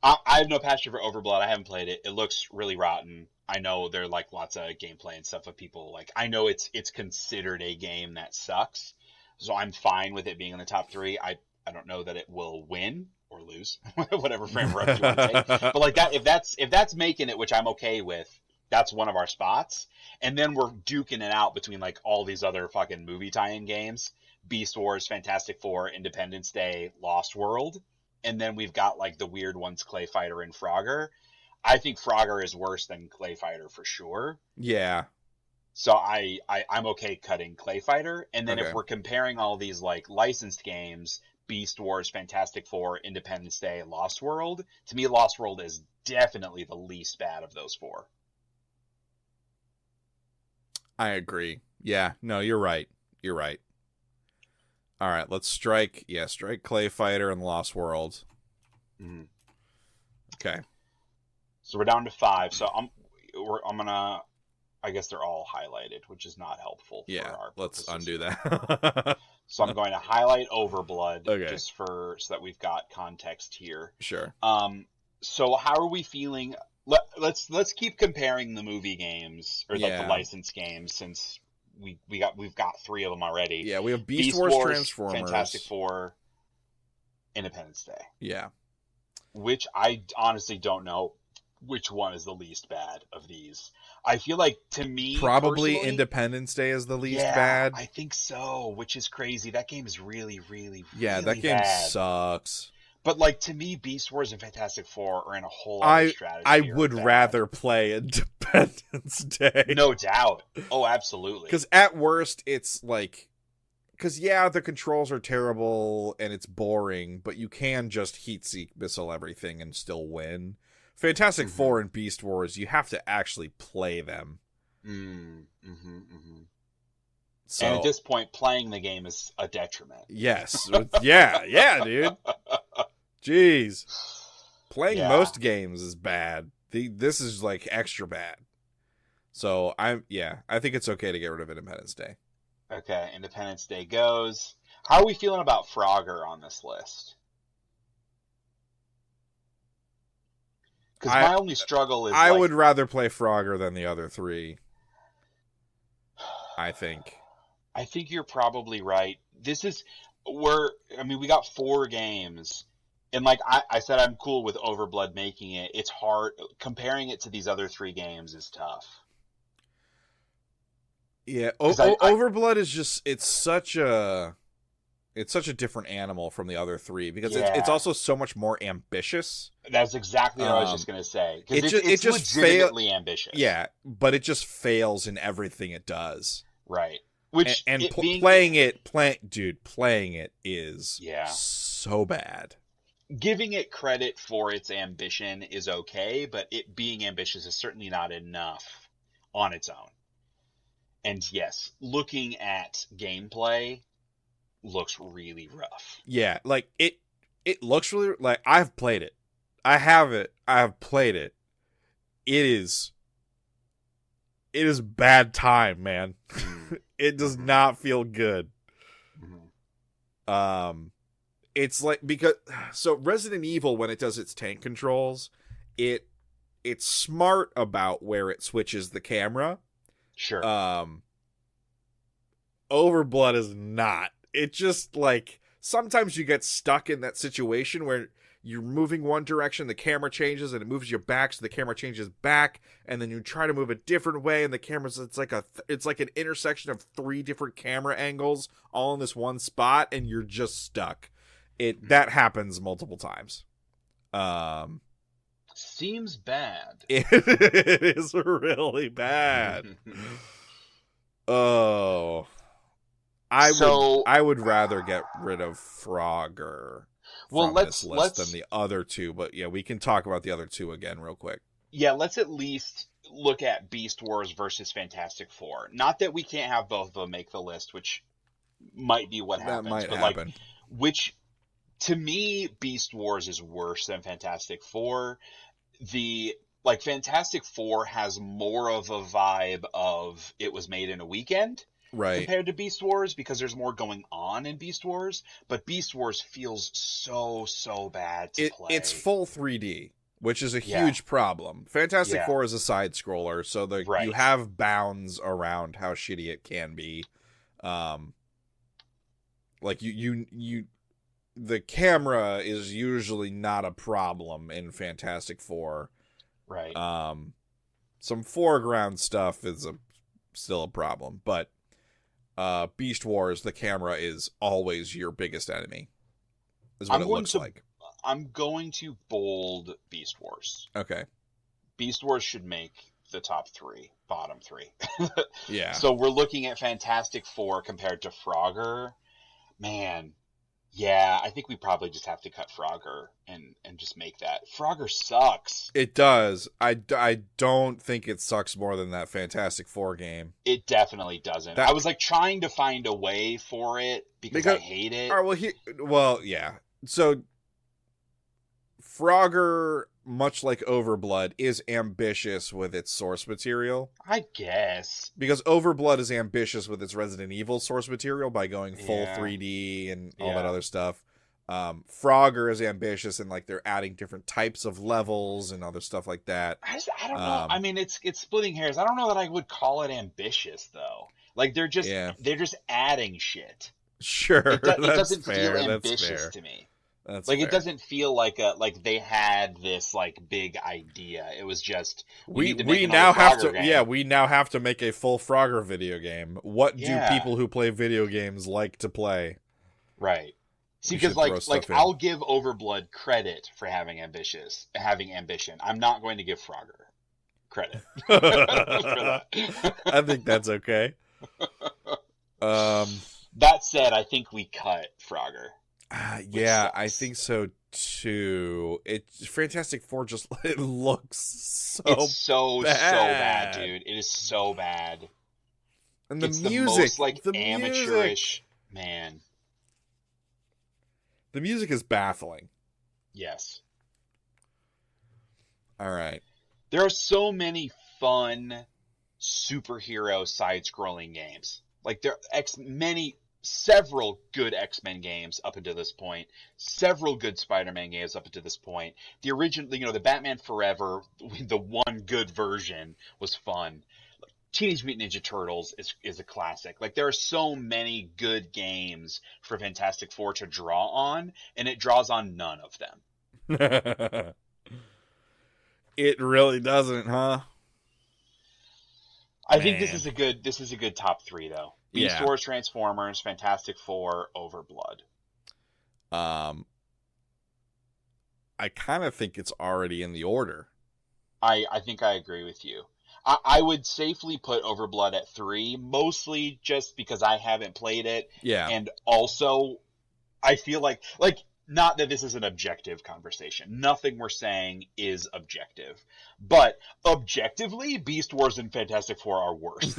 B: I have no passion for Overblood. I haven't played it. It looks really rotten. I know there are like lots of gameplay and stuff of people like. I know it's considered a game that sucks, so I'm fine with it being in the top 3. I don't know that it will win or lose, whatever frame of reference you want to take. But like that, if that's making it, which I'm okay with, that's one of our spots. And then we're duking it out between like all these other fucking movie tie-in games: Beast Wars, Fantastic Four, Independence Day, Lost World. And then we've got like the weird ones, Clay Fighter and Frogger. I think Frogger is worse than Clay Fighter for sure.
A: Yeah.
B: So I'm okay cutting Clay Fighter. And then if we're comparing all these like licensed games, Beast Wars, Fantastic Four, Independence Day, Lost World, to me Lost World is definitely the least bad of those 4.
A: I agree. Yeah, no, you're right. You're right. All right, let's strike Clay Fighter and Lost World.
B: Mm-hmm.
A: Okay. So
B: we're down to 5. So I'm gonna. I guess they're all highlighted, which is not helpful.
A: Yeah,
B: for our
A: let's
B: purposes.
A: undo that.
B: So I'm going to highlight Overblood,
A: just
B: so that we've got context here.
A: Sure.
B: So how are we feeling? Let's keep comparing the movie games or like the licensed games, since we've got 3 of them already.
A: Yeah, we have Beast Wars, Transformers,
B: Fantastic Four, Independence Day.
A: Yeah.
B: Which I honestly don't know which one is the least bad of these. I feel like, to me,
A: probably Independence Day is the least bad.
B: I think so, which is crazy. That game is really, really,
A: really that game
B: bad.
A: Sucks.
B: But like, to me, Beast Wars and Fantastic Four are in a whole other strategy.
A: I would rather play Independence Day.
B: No doubt. Oh, absolutely.
A: Because at worst, it's like, the controls are terrible and it's boring, but you can just heat seek missile everything and still win. Fantastic Four and Beast Wars, you have to actually play them.
B: So, and at this point, playing the game is a detriment.
A: Yes. yeah, dude. Jeez. Playing most games is bad. This is like extra bad. So I think it's okay to get rid of Independence Day.
B: Okay, Independence Day goes. How are we feeling about Frogger on this list? Because my only struggle is
A: I would rather play Frogger than the other three. I think
B: you're probably right. We got 4 games. And like I said, I'm cool with Overblood making it. It's hard. Comparing it to these other 3 games is tough.
A: Yeah, Overblood is just it's such a different animal from the other 3 because it's also so much more ambitious.
B: That's exactly what I was just gonna say. Because it's just legitimately ambitious.
A: Yeah, but it just fails in everything it does.
B: Right.
A: Playing it is so bad.
B: Giving it credit for its ambition is okay, but it being ambitious is certainly not enough on its own. And yes, looking at gameplay looks really rough.
A: Yeah, like it looks really like I've played it. I have played it. It is bad time, man. It does not feel good. It's like so Resident Evil, when it does its tank controls, it's smart about where it switches the camera.
B: Sure.
A: Overblood is not. It just like sometimes you get stuck in that situation where you're moving one direction, the camera changes and it moves you back, so the camera changes back, and then you try to move a different way, and the camera's it's like an intersection of 3 different camera angles all in this one spot, and you're just stuck. That happens multiple times.
B: Seems bad.
A: It is really bad. Oh. I would rather get rid of Frogger from this list than the other 2, but yeah, we can talk about the other 2 again real quick.
B: Yeah, let's at least look at Beast Wars versus Fantastic Four. Not that we can't have both of them make the list, which might be what happens.
A: That might happen.
B: To me, Beast Wars is worse than Fantastic Four. Fantastic Four has more of a vibe of it was made in a weekend.
A: Right.
B: Compared to Beast Wars, because there's more going on in Beast Wars, but Beast Wars feels so bad to play.
A: It's full 3D, which is a huge problem. Fantastic Four is a side scroller, so you have bounds around how shitty it can be. Like the camera is usually not a problem in Fantastic Four.
B: Right.
A: Some foreground stuff is still a problem, but Beast Wars, the camera is always your biggest enemy. Is what it looks like.
B: I'm going to bold Beast Wars.
A: Okay.
B: Beast Wars should make the top 3, bottom 3.
A: Yeah.
B: So we're looking at Fantastic Four compared to Frogger. Man, yeah, I think we probably just have to cut Frogger and just make that. Frogger sucks.
A: It does. I don't think it sucks more than that Fantastic Four game.
B: It definitely doesn't. I was like trying to find a way for it because I hate it.
A: All right, yeah. So Frogger, much like Overblood, is ambitious with its source material.
B: I guess.
A: Because Overblood is ambitious with its Resident Evil source material by going full 3D and all that other stuff. Frogger is ambitious and like they're adding different types of levels and other stuff like that.
B: I don't know. I mean, it's splitting hairs. I don't know that I would call it ambitious though. Like they're just adding shit.
A: Sure,
B: it doesn't feel ambitious to me.
A: That's
B: like
A: fair.
B: It doesn't feel like they had this like big idea. It was just we now have to make a full Frogger video game. What do people who play video games like to play? Right. See, because I'll give Overblood credit for having ambition. I'm not going to give Frogger credit for that.
A: I think that's okay.
B: That said, I think we cut Frogger.
A: Yeah, I think so 2. Fantastic Four just it looks so
B: It's so
A: bad.
B: bad, dude. It is so bad.
A: And the
B: It's
A: music,
B: the most like
A: the
B: amateurish, man.
A: The music is baffling.
B: Yes.
A: All right.
B: There are so many fun superhero side-scrolling games. Like there are several good X-Men games up until this point, several good Spider-Man games up until this point. The original, the Batman Forever, the one good version was fun. Teenage Mutant Ninja Turtles is a classic. Like there are so many good games for Fantastic Four to draw on, and it draws on none of them.
A: It really doesn't, huh?
B: I think this is a good top 3 though. Beast
A: Yeah.
B: Wars, Transformers, Fantastic Four, Overblood.
A: I kind of think it's already in the order.
B: I think I agree with you. I would safely put Overblood at 3, mostly just because I haven't played it.
A: Yeah.
B: And also, I feel like not that this is an objective conversation. Nothing we're saying is objective. But objectively, Beast Wars and Fantastic Four are worse.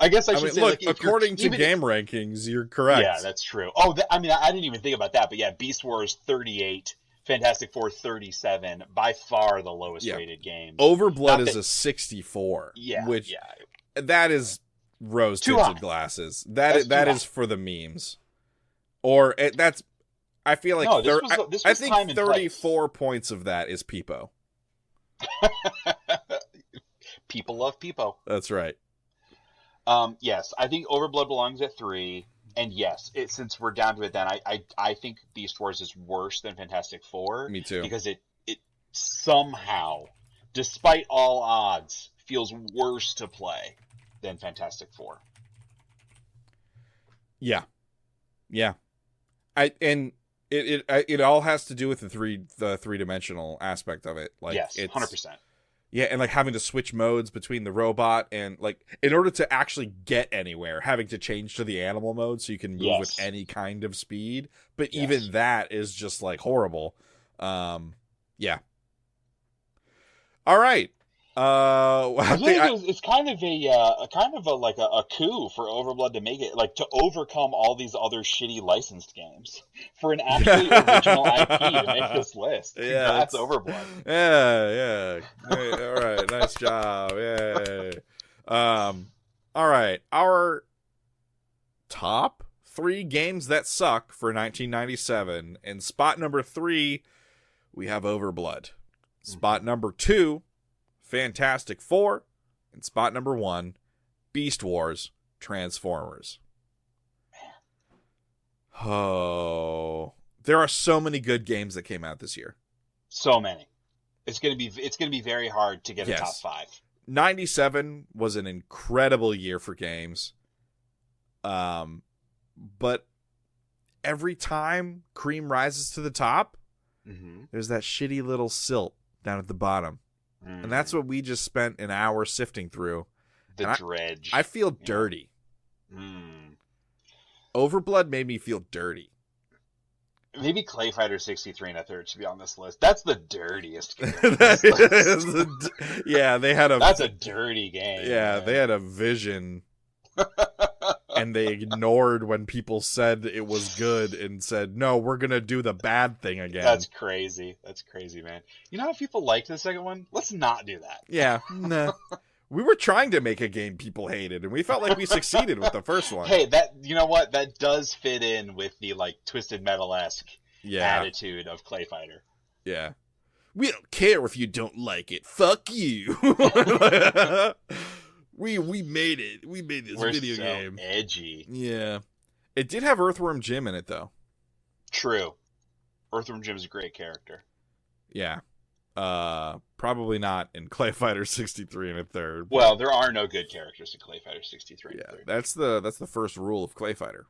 B: I guess I should say,
A: look, according to game rankings, you're correct.
B: Yeah, that's true. Oh, I didn't even think about that. But yeah, Beast Wars 38, Fantastic Four 37, by far the lowest rated game.
A: Overblood is a 64.
B: Yeah,
A: which that is rose tinted glasses. That is for the memes. Or that's. I feel like I think 34 points of that is Peepo.
B: People love Peepo.
A: That's right.
B: Yes, I think Overblood belongs at 3. And yes, since we're down to it, then I think Beast Wars is worse than Fantastic Four.
A: Me too.
B: Because it somehow, despite all odds, feels worse to play than Fantastic Four.
A: Yeah. It all has to do with the three-dimensional aspect of it. Like,
B: yes, 100%.
A: Yeah, and like having to switch modes between the robot and like in order to actually get anywhere, having to change to the animal mode so you can move with any kind of speed. But even that is just like horrible. Yeah. All right.
B: I think it's kind of a coup for Overblood to make it, like, to overcome all these other shitty licensed games for an actually original IP to make this list.
A: Yeah,
B: that's Overblood.
A: Yeah. All right, nice job. Yay. All right, our top 3 games that suck for 1997. In spot number 3, we have Overblood. Spot number 2. Fantastic Four, and spot number 1, Beast Wars, Transformers. Oh, there are so many good games that came out this year.
B: So many. It's gonna be very hard to get a top 5.
A: 97 was an incredible year for games. But every time cream rises to the top, there's that shitty little silt down at the bottom. And that's what we just spent an hour sifting through.
B: The dredge.
A: I feel dirty. Overblood made me feel dirty.
B: Maybe Clay Fighter 63 and a third should be on this list. That's the dirtiest game.
A: Yeah, they had
B: That's a dirty game.
A: Yeah, man. They had a vision. And they ignored when people said it was good and said, no, we're going to do the bad thing again.
B: That's crazy, man. You know how people liked the second one? Let's not do that.
A: Yeah, nah. We were trying to make a game people hated, and we felt like we succeeded with the first one.
B: Hey, you know what? That does fit in with the, like, Twisted Metal-esque attitude of Clay Fighter.
A: Yeah. We don't care if you don't like it. Fuck you. We made it. We made this video game.
B: Edgy.
A: Yeah. It did have Earthworm Jim in it, though.
B: True. Earthworm Jim's a great character.
A: Yeah. Probably not in Clay Fighter 63 and a third.
B: Well, there are no good characters in Clay Fighter 63 and a third.
A: That's the first rule of Clay Fighter.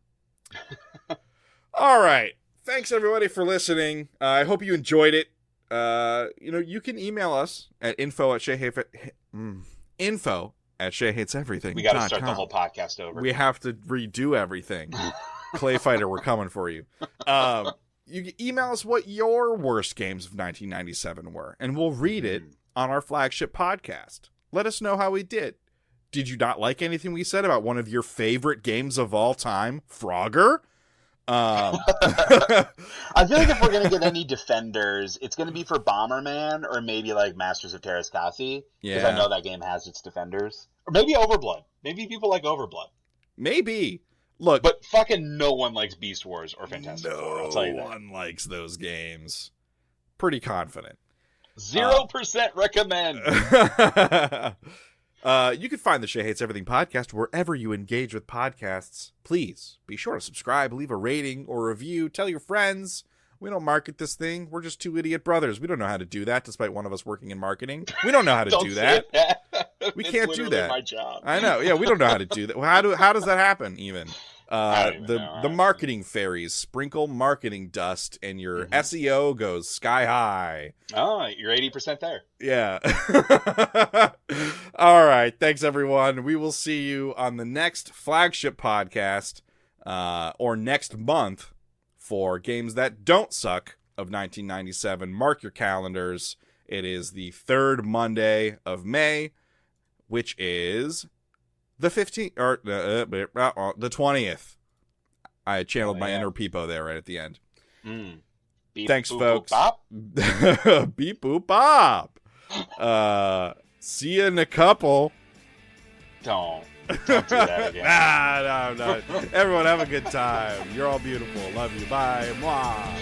A: All right. Thanks everybody for listening. I hope you enjoyed it. You can email us at info@ShayHatesEverything.com.
B: We got to start the whole podcast over.
A: We have to redo everything. Clay Fighter, we're coming for you. You can email us what your worst games of 1997 were, and we'll read it on our flagship podcast. Let us know how we did. Did you not like anything we said about one of your favorite games of all time, Frogger?
B: I feel like if we're going to get any defenders, it's going to be for Bomberman or maybe like Masters of Teras. Because I know that game has its defenders. Or maybe Overblood. Maybe people like Overblood.
A: Maybe. Look,
B: but fucking no one likes Beast Wars or Fantastic Four, I'll tell you that.
A: No one likes those games. Pretty confident.
B: 0% recommend.
A: You can find the Shea Hates Everything podcast wherever you engage with podcasts. Please be sure to subscribe, leave a rating or review, tell your friends. We don't market this thing. We're just two idiot brothers. We don't know how to do that, despite one of us working in marketing. We don't know how to do that. We can't do that.
B: My job.
A: I know. Yeah, we don't know how to do that. How does that happen even? The marketing fairies sprinkle marketing dust and your SEO goes sky high.
B: Oh, you're 80% there.
A: Yeah. All right. Thanks, everyone. We will see you on the next flagship podcast or next month for games that don't suck of 1997. Mark your calendars. It is the third Monday of May, which is the 15th or the 20th. I channeled my inner Peepo there right at the end.
B: Beep,
A: thanks,
B: boop,
A: folks.
B: Boop, bop.
A: Beep boop bop. See you in a couple.
B: Don't do that again.
A: No. Everyone have a good time. You're all beautiful. Love you. Bye. Mwah.